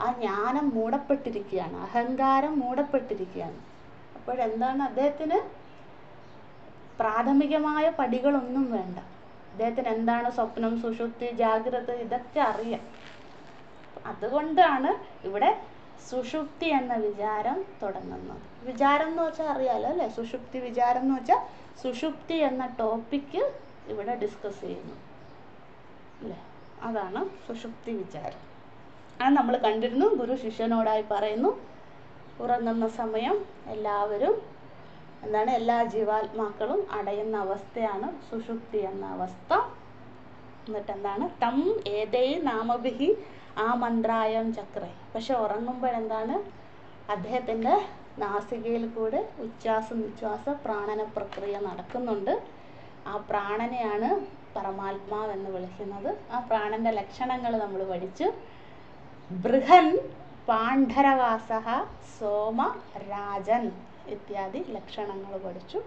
ആ ജ്ഞാനം മൂടപ്പെട്ടിരിക്കുകയാണ്, അഹങ്കാരം മൂടപ്പെട്ടിരിക്കുകയാണ്. അപ്പോഴെന്താണ്? അദ്ദേഹത്തിന് പ്രാഥമികമായ പടികളൊന്നും വേണ്ട. അദ്ദേഹത്തിന് എന്താണ് സ്വപ്നം, സുഷുപ്തി, ജാഗ്രത ഇതൊക്കെ അറിയാം. അതുകൊണ്ടാണ് ഇവിടെ സുഷുപ്തി എന്ന വിചാരം തുടങ്ങുന്നത്. വിചാരം എന്ന് വെച്ചാൽ അറിയാലോ അല്ലേ, സുഷുപ്തി വിചാരം എന്ന് വെച്ചാൽ സുഷുപ്തി എന്ന ടോപ്പിക്ക് ഇവിടെ ഡിസ്കസ് ചെയ്യുന്നു അല്ലേ, അതാണ് സുഷുപ്തി വിചാരം. അത് നമ്മൾ കണ്ടിരുന്നു. ഗുരു ശിഷ്യനോടായി പറയുന്നു, ഉറങ്ങുന്ന സമയം എല്ലാവരും എല്ലാ ജീവാത്മാക്കളും അടയുന്ന അവസ്ഥയാണ് സുഷുപ്തി എന്ന അവസ്ഥ. എന്നിട്ട് എന്താണ്? തം ഏതേ നാമഭിഹി ആ മന്ത്രായം ചക്രേ. പക്ഷെ ഉറങ്ങുമ്പോഴെന്താണ്? അദ്ദേഹത്തിൻ്റെ നാസികയിൽ കൂടെ ഉച്ഛ്വാസ നിശ്വാസ പ്രാണന പ്രക്രിയ നടക്കുന്നുണ്ട്. ആ പ്രാണനെയാണ് പരമാത്മാവ് എന്ന് വിളിക്കുന്നത്. ആ പ്രാണന്റെ ലക്ഷണങ്ങൾ നമ്മൾ പഠിച്ചു. ബൃഹൻ പാണ്ഡരവാസഃ സോമ രാജൻ ഇത്യാദി ലക്ഷണങ്ങൾ പഠിച്ചു.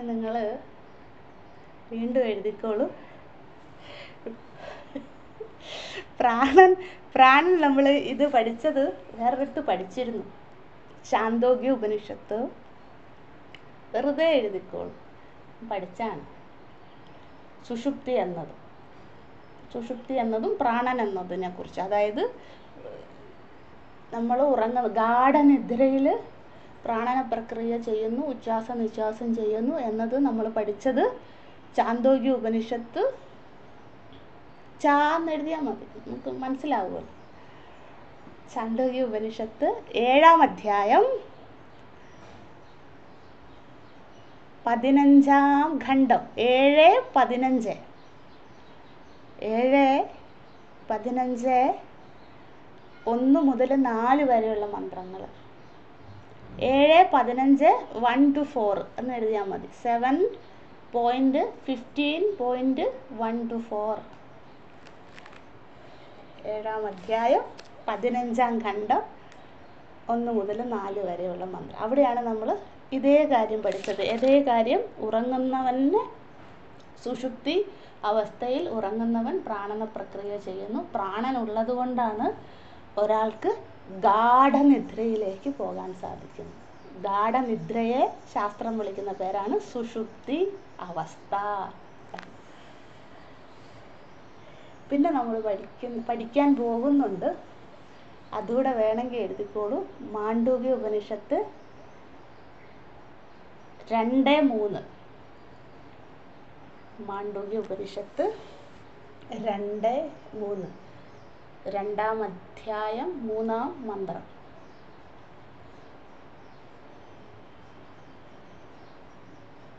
നിങ്ങൾ വീണ്ടും എഴുതിക്കോളൂ. പ്രാണൻ നമ്മൾ ഇത് പഠിച്ചത് വേറൊരിടത്ത് പഠിച്ചിരുന്നു, ശാന്തോഗ്യ ഉപനിഷത്ത്. വെറുതെ എഴുതിക്കോളൂ, പഠിച്ചാണ്. സുഷുപ്തി എന്നതും പ്രാണൻ എന്നതിനെ കുറിച്ച്, അതായത് നമ്മൾ ഉറങ്ങുന്ന ഗാഢനിദ്രയിൽ പ്രാണന പ്രക്രിയ ചെയ്യുന്നു, ഉച്ഛ്വാസ നിശ്വാസം ചെയ്യുന്നു എന്നത് നമ്മൾ പഠിച്ചത് ചാന്തോഗ്യ ഉപനിഷത്ത്. എന്നെഴുതിയാൽ മതി, നമുക്ക് മനസ്സിലാവുമല്ലോ. ചാന്തോഗ്യ ഉപനിഷത്ത് 7-ാം അധ്യായം 15-ാം ഖണ്ഡം 7-15 7-15 1 മുതൽ 4 വരെയുള്ള മന്ത്രങ്ങൾ. 7-15 1 to 4 എന്ന് എഴുതിയാൽ മതി. 7.15.1 to 4 7-ാം അധ്യായം 15-ാം ഖണ്ഡം 1 മുതൽ 4 വരെയുള്ള മന്ത്രം. അവിടെയാണ് നമ്മൾ ഇതേ കാര്യം പഠിച്ചത്. ഇതേ കാര്യം ഉറങ്ങുന്നവന് സുഷുപ്തി അവസ്ഥയിൽ ഉറങ്ങുന്നവൻ പ്രാണന പ്രക്രിയ ചെയ്യുന്നു. പ്രാണൻ ഉള്ളത് കൊണ്ടാണ് ഒരാൾക്ക് ഗാഠനിദ്രയിലേക്ക് പോകാൻ സാധിക്കുന്നത്. ഗാഠനിദ്രയെ ശാസ്ത്രം വിളിക്കുന്ന പേരാണ് സുഷുപ്തി അവസ്ഥ. പിന്നെ നമ്മൾ പഠിക്കാൻ പോകുന്നുണ്ട്, അതുകൂടെ വേണമെങ്കിൽ എഴുതിക്കോളൂ. മാണ്ഡൂക്യ ഉപനിഷത്ത് 2:3. മാണ്ഡൂക്യ ഉപനിഷത്ത് 2:3 2-ാം അധ്യായം 3-ാം മന്ത്രം.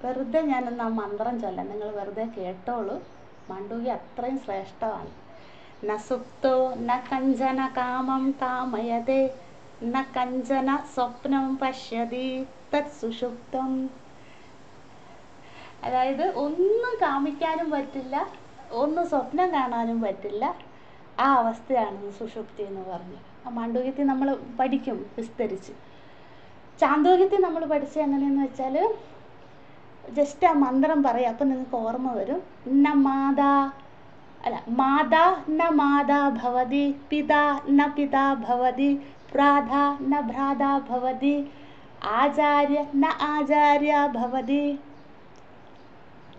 വെറുതെ ഞാനൊന്ന് ആ മന്ത്രം ചൊല്ലാം, നിങ്ങൾ വെറുതെ കേട്ടോളൂ. മാണ്ഡൂക്യ അത്രയും ശ്രേഷ്ഠമാണ്. ന സുപ്തോ ന കഞ്ചന കാമം കാമയതേ ന കഞ്ചന സ്വപ്നം പശ്യതി തത് സുഷുപ്തം. അതായത് ഒന്നും കാമിക്കാനും പറ്റില്ല, ഒന്നും സ്വപ്നം കാണാനും പറ്റില്ല. ആ അവസ്ഥയാണ് സുഷുപ്തി എന്ന് പറഞ്ഞു. ആ മാണ്ഡൂക്യത്തിൽ നമ്മൾ പഠിക്കും വിസ്തരിച്ച്. ചാന്തോക്യത്തിൽ നമ്മൾ പഠിച്ചത് എങ്ങനെയെന്ന് വെച്ചാൽ ജസ്റ്റ് ആ മന്ത്രം പറയാം, അപ്പം നിങ്ങൾക്ക് ഓർമ്മ വരും. മാതാ ന മാതാ ഭവതി പിതാ ന പിതാ ഭവതി ഭ്രാതാ ന ഭ്രാതാ ഭവതി ആചാര്യ ന ആചാര്യ ഭവതി.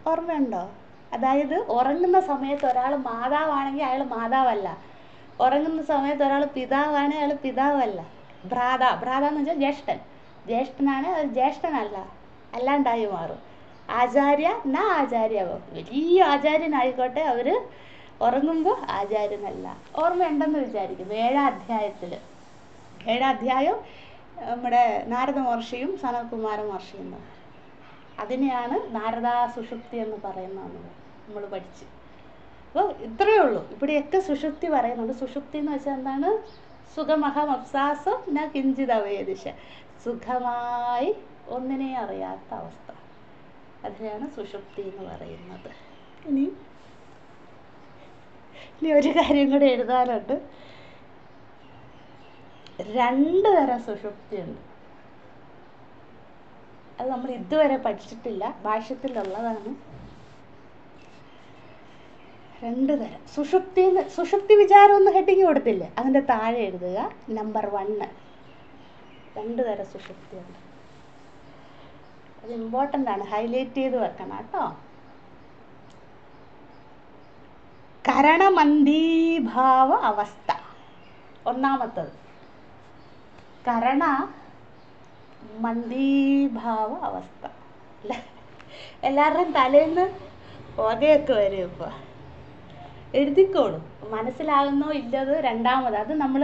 ഓർമ്മയുണ്ടോ? അതായത് ഉറങ്ങുന്ന സമയത്ത് ഒരാൾ മാതാവാണെങ്കിൽ അയാൾ മാതാവല്ല, ഉറങ്ങുന്ന സമയത്ത് ഒരാൾ പിതാവാണെങ്കിൽ അയാൾ പിതാവല്ല. ഭ്രാത എന്ന് വെച്ചാൽ ജ്യേഷ്ഠനാണ്, അത് ജ്യേഷ്ഠനല്ല, അല്ലാണ്ടായി മാറും. ആചാര്യ ന ആചാര്യാവും. വലിയ ആചാര്യനായിക്കോട്ടെ, അവർ ഉറങ്ങുമ്പോൾ ആചാര്യനല്ല. ഓർമ്മയുണ്ടെന്ന് വിചാരിക്കുന്നു. 7-ാം അധ്യായത്തിൽ 7-ാം അധ്യായം നമ്മുടെ നാരദ മഹർഷിയും സനത്കുമാര മഹർഷിയും തമ്മിൽ. അതിനെയാണ് നാരദ സുഷുപ്തി എന്ന് പറയുന്നത് നമ്മൾ പഠിച്ച്. അപ്പോൾ ഇത്രയേ ഉള്ളൂ. ഇവിടെയൊക്കെ സുഷുപ്തി പറയുന്നുണ്ട്. സുഷുപ്തി എന്ന് വെച്ചാൽ എന്താണ്? സുഖമഹം അപ്സാസം ന കിഞ്ചിതവേദിശ. സുഖമായി ഒന്നിനെ അറിയാത്ത അവസ്ഥ, അതിനെയാണ് സുഷുപ്തി എന്ന് പറയുന്നത്. ഇനി ഒരു കാര്യം കൂടെ എഴുതാനുണ്ട്. 2 തരം സുഷുപ്തിയുണ്ട്. അത് നമ്മൾ ഇതുവരെ പഠിച്ചിട്ടില്ല, ഭാഷ്യത്തിലുള്ളതാണ്. 2 തരം സുഷുപ്തി വിചാരം ഒന്ന് ഹെഡിങ് കൊടുത്തില്ലേ, അതിൻ്റെ താഴെ എഴുതുക നമ്പർ 1. 2 തരം സുഷുപ്തിയുണ്ട്. അത് ഇമ്പോർട്ടൻ്റ് ആണ്, ഹൈലൈറ്റ് ചെയ്ത് വെക്കണം കേട്ടോ. കരണമന്ദീഭാവ അവസ്ഥ ഒന്നാമത്തത്. കരണമന്ദീഭാവ അവസ്ഥ. എല്ലാവരുടെയും തലേന്ന് പുകയൊക്കെ വരും. ഇപ്പോൾ എഴുതിക്കോളും, മനസ്സിലാകുന്നോ ഇല്ലത് രണ്ടാമത്. അത് നമ്മൾ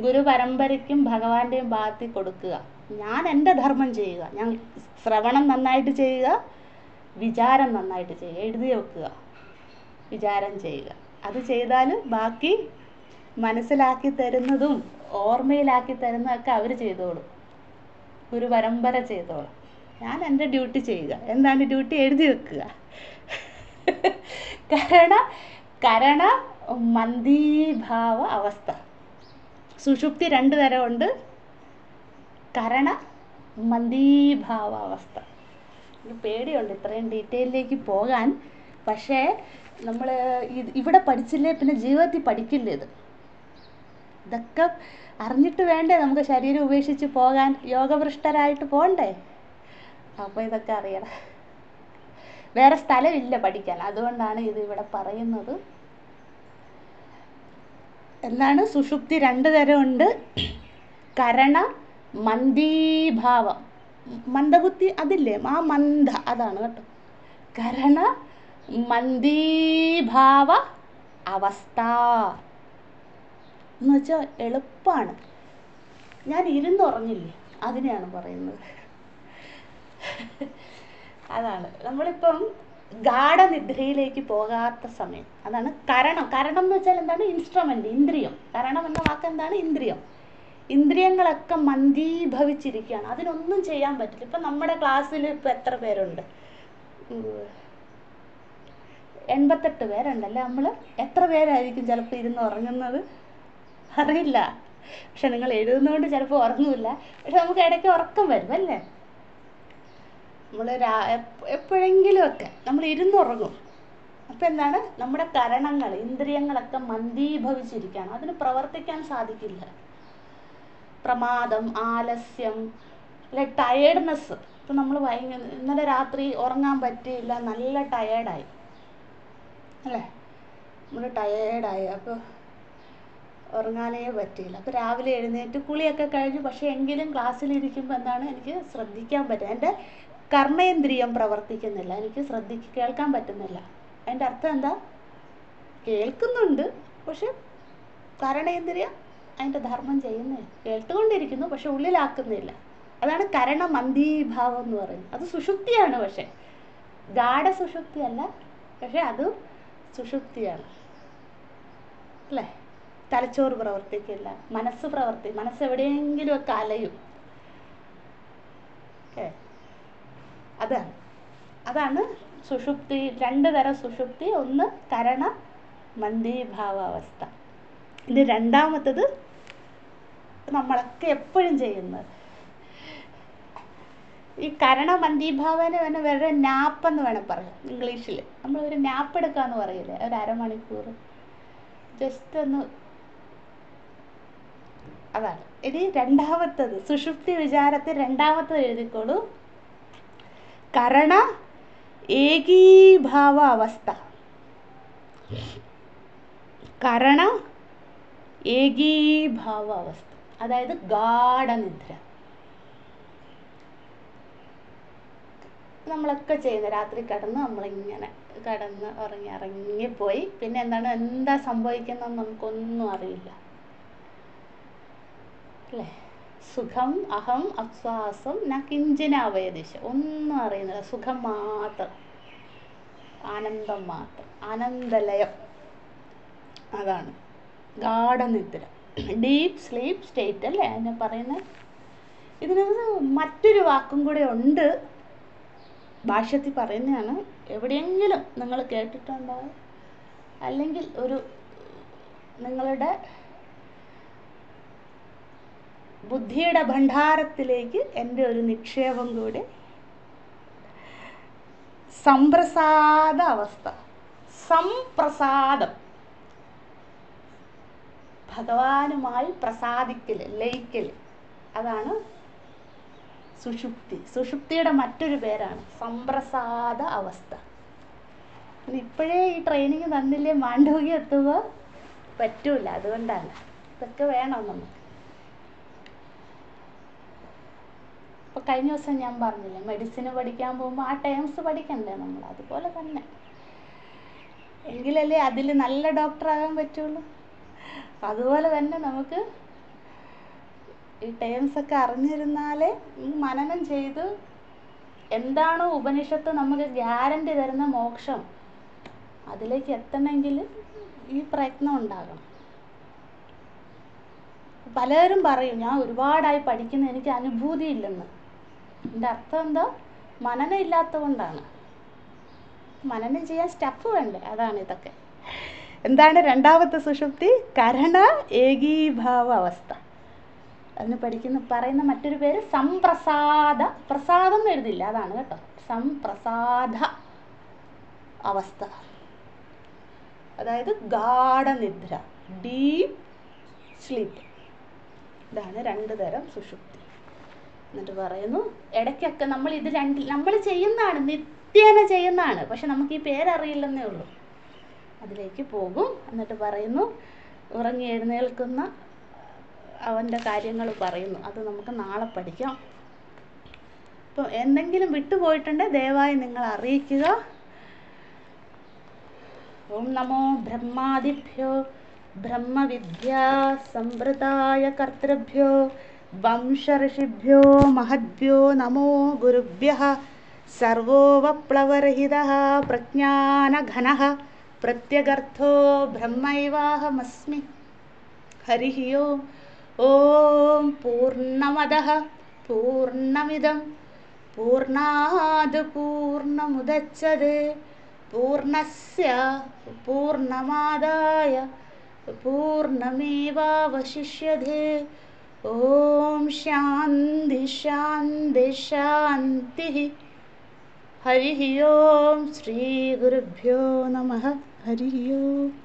ഗുരു പരമ്പരയ്ക്കും ഭഗവാന്റെയും ഭാഗത്തിൽ കൊടുക്കുക. ഞാൻ എൻ്റെ ധർമ്മം ചെയ്യുക, ഞാൻ ശ്രവണം നന്നായിട്ട് ചെയ്യുക, വിചാരം നന്നായിട്ട് ചെയ്യുക. എഴുതി വെക്കുക, വിചാരം ചെയ്യുക. അത് ചെയ്താൽ ബാക്കി മനസ്സിലാക്കി തരുന്നതും ഓർമ്മയിലാക്കി തരുന്നതൊക്കെ അവർ ചെയ്തോളും, ഗുരു പരമ്പര ചെയ്തോളും. ഞാൻ എൻ്റെ ഡ്യൂട്ടി ചെയ്യുക. എന്താണ് ഡ്യൂട്ടി? എഴുതി വെക്കുക. കരണ മന്ദീഭാവ അവസ്ഥ. സുഷുപ്തി 2 തരമുണ്ട്. കരണ മന്ദീഭാവ അവസ്ഥ. എനിക്ക് പേടിയുണ്ട് ഇത്രയും ഡീറ്റെയിലേക്ക് പോകാൻ. പക്ഷേ നമ്മൾ ഇവിടെ പഠിച്ചില്ലേ പിന്നെ ജീവിതത്തിൽ പഠിക്കില്ല. ഇതൊക്കെ അറിഞ്ഞിട്ട് വേണ്ടേ നമുക്ക് ശരീരം ഉപേക്ഷിച്ച് പോകാൻ, യോഗഭ്രഷ്ടരായിട്ട് പോകണ്ടേ? അപ്പോൾ ഇതൊക്കെ അറിയണം. വേറെ സ്ഥലമില്ല പഠിക്കാൻ, അതുകൊണ്ടാണ് ഇത് ഇവിടെ പറയുന്നത്. എന്താണ്? സുഷുപ്തി 2 തരമുണ്ട്. കരണ മന്ദീഭാവം, മന്ദബുദ്ധി അതില്ലേ, ആ മന്ദ അതാണ് കേട്ടോ. കരണ മന്ദീഭാവ അവസ്ഥ എന്ന് വെച്ചാൽ എളുപ്പമാണ്. ഞാൻ ഇരുന്നുറങ്ങില്ലേ, അതിനെയാണ് പറയുന്നത്. അതാണ് നമ്മളിപ്പം ഗാഠനിദ്രയിലേക്ക് പോകാത്ത സമയം. അതാണ് കരണം. കരണം എന്ന് വെച്ചാൽ എന്താണ്? ഇൻസ്ട്രുമെന്റ്, ഇന്ദ്രിയം. കരണം എന്ന വാക്ക് എന്താണ്? ഇന്ദ്രിയം. ഇന്ദ്രിയങ്ങളൊക്കെ മന്ദീഭവിച്ചിരിക്കുകയാണ്, അതിനൊന്നും ചെയ്യാൻ പറ്റില്ല. ഇപ്പം നമ്മുടെ ക്ലാസ്സിൽ ഇപ്പം എത്ര പേരുണ്ട്? 88 പേരുണ്ടല്ലേ. നമ്മൾ എത്ര പേരായിരിക്കും ചിലപ്പോൾ ഇരുന്ന് ഉറങ്ങുന്നത്? അറിയില്ല. പക്ഷെ നിങ്ങൾ എഴുതുന്നതുകൊണ്ട് ചിലപ്പോൾ ഉറങ്ങില്ല. പക്ഷെ നമുക്ക് ഇടയ്ക്ക് ഉറക്കം വരും അല്ലേ? നമ്മൾ എപ്പോഴെങ്കിലുമൊക്കെ നമ്മൾ ഇരുന്നുറങ്ങും. അപ്പം എന്താണ്? നമ്മുടെ കരണങ്ങൾ, ഇന്ദ്രിയങ്ങളൊക്കെ മന്ദീഭവിച്ചിരിക്കുകയാണ്, അതിന് പ്രവർത്തിക്കാൻ സാധിക്കില്ല. പ്രമാദം, ആലസ്യം, അല്ലെ, ടയേർഡ്നെസ്. ഇപ്പം നമ്മൾ ഇന്നലെ രാത്രി ഉറങ്ങാൻ പറ്റിയില്ല, നല്ല ടയേർഡായി അല്ലേ? നമ്മൾ ടയേർഡായി, അപ്പോൾ ഉറങ്ങാനേ പറ്റിയില്ല. അപ്പോൾ രാവിലെ എഴുന്നേറ്റ് കുളിയൊക്കെ കഴിഞ്ഞു. പക്ഷേ എങ്കിലും ക്ലാസ്സിലിരിക്കുമ്പോൾ എന്താണ്? എനിക്ക് ശ്രദ്ധിക്കാൻ പറ്റും. എൻ്റെ കർമ്മേന്ദ്രിയം പ്രവർത്തിക്കുന്നില്ല, എനിക്ക് കേൾക്കാൻ പറ്റുന്നില്ല. അതിൻ്റെ അർത്ഥം എന്താ? കേൾക്കുന്നുണ്ട്, പക്ഷെ കരണേന്ദ്രിയം അതിൻ്റെ ധർമ്മം ചെയ്യുന്നില്ല. കേട്ടുകൊണ്ടിരിക്കുന്നു, പക്ഷെ ഉള്ളിലാക്കുന്നില്ല. അതാണ് കരണമന്ദീഭാവം എന്ന് പറയുന്നത്. അത് സുഷുപ്തിയാണ്, പക്ഷെ ഗാഢസുഷുപ്തിയല്ല, പക്ഷെ അതും സുഷുപ്തിയാണ് അല്ലേ? തലച്ചോറ് പ്രവർത്തിക്കില്ല, മനസ്സ് എവിടെയെങ്കിലും ഒക്കെ അലയും. അതാണ് സുഷുപ്തി. 2 തരം സുഷുപ്തി. ഒന്ന് കരണ മന്ദീഭാവാവസ്ഥ. ഇത് രണ്ടാമത്തത് നമ്മളൊക്കെ എപ്പോഴും ചെയ്യുന്നത്. ഈ കരണമന്ദീഭാവനെ വേറെ നാപ്പെന്ന് വേണം പറയാം ഇംഗ്ലീഷിൽ. നമ്മളൊരു നാപ്പ് എടുക്കാന്ന് പറയില്ലേ, ഒരു അരമണിക്കൂർ ജസ്റ്റ് ഒന്ന്. അതാണ്. ഇനി രണ്ടാമത്തത് സുഷുപ്തി വിചാരത്തിൽ രണ്ടാമത്തത് എഴുതിക്കോളൂ. കരണ ഏകീഭാവ അവസ്ഥ. കരണ ഏകീഭാവ അവസ്ഥ, അതായത് ഗാഠനിദ്ര. നമ്മളൊക്കെ ചെയ്യുന്ന രാത്രി നമ്മളിങ്ങനെ ഇറങ്ങിപ്പോയി. പിന്നെ എന്താ സംഭവിക്കുന്നതെന്ന് നമുക്കൊന്നും അറിയില്ല അല്ലേ? സുഖം അഹം ആശ്വാസം ന കിഞ്ചിന അവയദിശ, ഒന്നും അറിയുന്നില്ല. സുഖം മാത്രം, ആനന്ദം മാത്രം, ആനന്ദലയം. അതാണ് ഗാഠനിദ്ര, ഡീപ്പ് സ്ലീപ്പ് സ്റ്റേറ്റ് അല്ലേ അതിനെ പറയുന്നത്. ഇതിന് മറ്റൊരു വാക്കും കൂടെ ഉണ്ട്, ഭാഷ്യത്തിൽ പറയുന്നതാണ്. എവിടെയെങ്കിലും നിങ്ങൾ കേട്ടിട്ടുണ്ടാവും, അല്ലെങ്കിൽ നിങ്ങളുടെ ബുദ്ധിയുടെ ഭണ്ഡാരത്തിലേക്ക് എൻ്റെ ഒരു നിക്ഷേപം കൂടി. സംപ്രസാദ അവസ്ഥ. സംപ്രസാദം, ഭഗവാനുമായി പ്രസാദിക്കല്, ലയിക്കല്. അതാണ് സുഷുപ്തി. സുഷുപ്തിയുടെ മറ്റൊരു പേരാണ് സംപ്രസാദ അവസ്ഥ. ഇപ്പോഴേ ഈ ട്രെയിനിങ് തന്നില്ലേ മാണ്ഡവ്യം എത്തുമ്പോൾ പറ്റൂല. അതുകൊണ്ടാണ് ഇതൊക്കെ വേണം നമുക്ക്. ഇപ്പോൾ കഴിഞ്ഞ ദിവസം ഞാൻ പറഞ്ഞില്ലേ, മെഡിസിന് പഠിക്കാൻ പോകുമ്പോൾ ആ ടേംസ് പഠിക്കണ്ടേ നമ്മൾ? അതുപോലെ തന്നെ എങ്കിലല്ലേ അതിൽ നല്ല ഡോക്ടറാകാൻ പറ്റുള്ളൂ. അതുപോലെ തന്നെ നമുക്ക് ഈ ടേംസൊക്കെ അറിഞ്ഞിരുന്നാലേ മനനം ചെയ്ത് എന്താണോ ഉപനിഷത്ത് നമുക്ക് ഗ്യാരണ്ടി തരുന്ന മോക്ഷം, അതിലേക്ക് എത്തണമെങ്കിൽ ഈ പ്രയത്നം ഉണ്ടാകണം. പലരും പറയും ഞാൻ ഒരുപാടായി പഠിക്കുന്ന എനിക്ക് അനുഭൂതി ഇല്ലെന്ന്. എൻ്റെ അർത്ഥം എന്താ? മനനം ഇല്ലാത്തത് കൊണ്ടാണ്. മനനം ചെയ്യാൻ സ്റ്റെപ്പ് വേണ്ടേ? അതാണ് ഇതൊക്കെ. എന്താണ് രണ്ടാമത്തെ സുഷുപ്തി? കരണ ഏകീഭാവ അവസ്ഥ. അതിന് പറയുന്ന മറ്റൊരു പേര് സംപ്രസാദ. പ്രസാദം എന്ന് എഴുതില്ല, അതാണ് കേട്ടോ. സംപ്രസാദ അവസ്ഥ, അതായത് ഗാഠനിദ്ര, ഡീപ്പ് സ്ലീപ്പ്. ഇതാണ് 2 തരം സുഷുപ്തി. എന്നിട്ട് പറയുന്നു, ഇടയ്ക്കൊക്കെ നമ്മൾ ചെയ്യുന്നതാണ്, നിത്യേന ചെയ്യുന്നതാണ്, പക്ഷെ നമുക്ക് ഈ പേരറിയില്ലെന്നേ ഉള്ളൂ. അതിലേക്ക് പോകും. എന്നിട്ട് പറയുന്നു, ഉറങ്ങി എഴുന്നേൽക്കുന്ന അവൻ്റെ കാര്യങ്ങൾ പറയുന്നു. അത് നമുക്ക് നാളെ പഠിക്കാം. ഇപ്പോൾ എന്തെങ്കിലും വിട്ടുപോയിട്ടുണ്ടെങ്കിൽ ദയവായി നിങ്ങൾ അറിയിക്കുക. ഓം നമോ ബ്രഹ്മാദിഭ്യോ ബ്രഹ്മവിദ്യാ സംവൃതായ കർത്തൃഭ്യോ വംശ ഋഷിഭ്യോ മഹദ്ഭ്യോ നമോ ഗുരുഭ്യഃ सर्वोपप्लवरहितः प्रज्ञानघनः प्रत्यगर्थो ब्रह्मैवाहमस्मि। हरिः ओम्। ॐ पूर्णमदः पूर्णमिदं पूर्णाद् पूर्णमुदच्यते पूर्णस्य पूर्णमादाय पूर्णमेवावशिष्यते। ॐ शान्ति शान्ति शान्तिः। हरिः ओम्। श्रीगुरुभ्यो नमः। हरिः ओम्।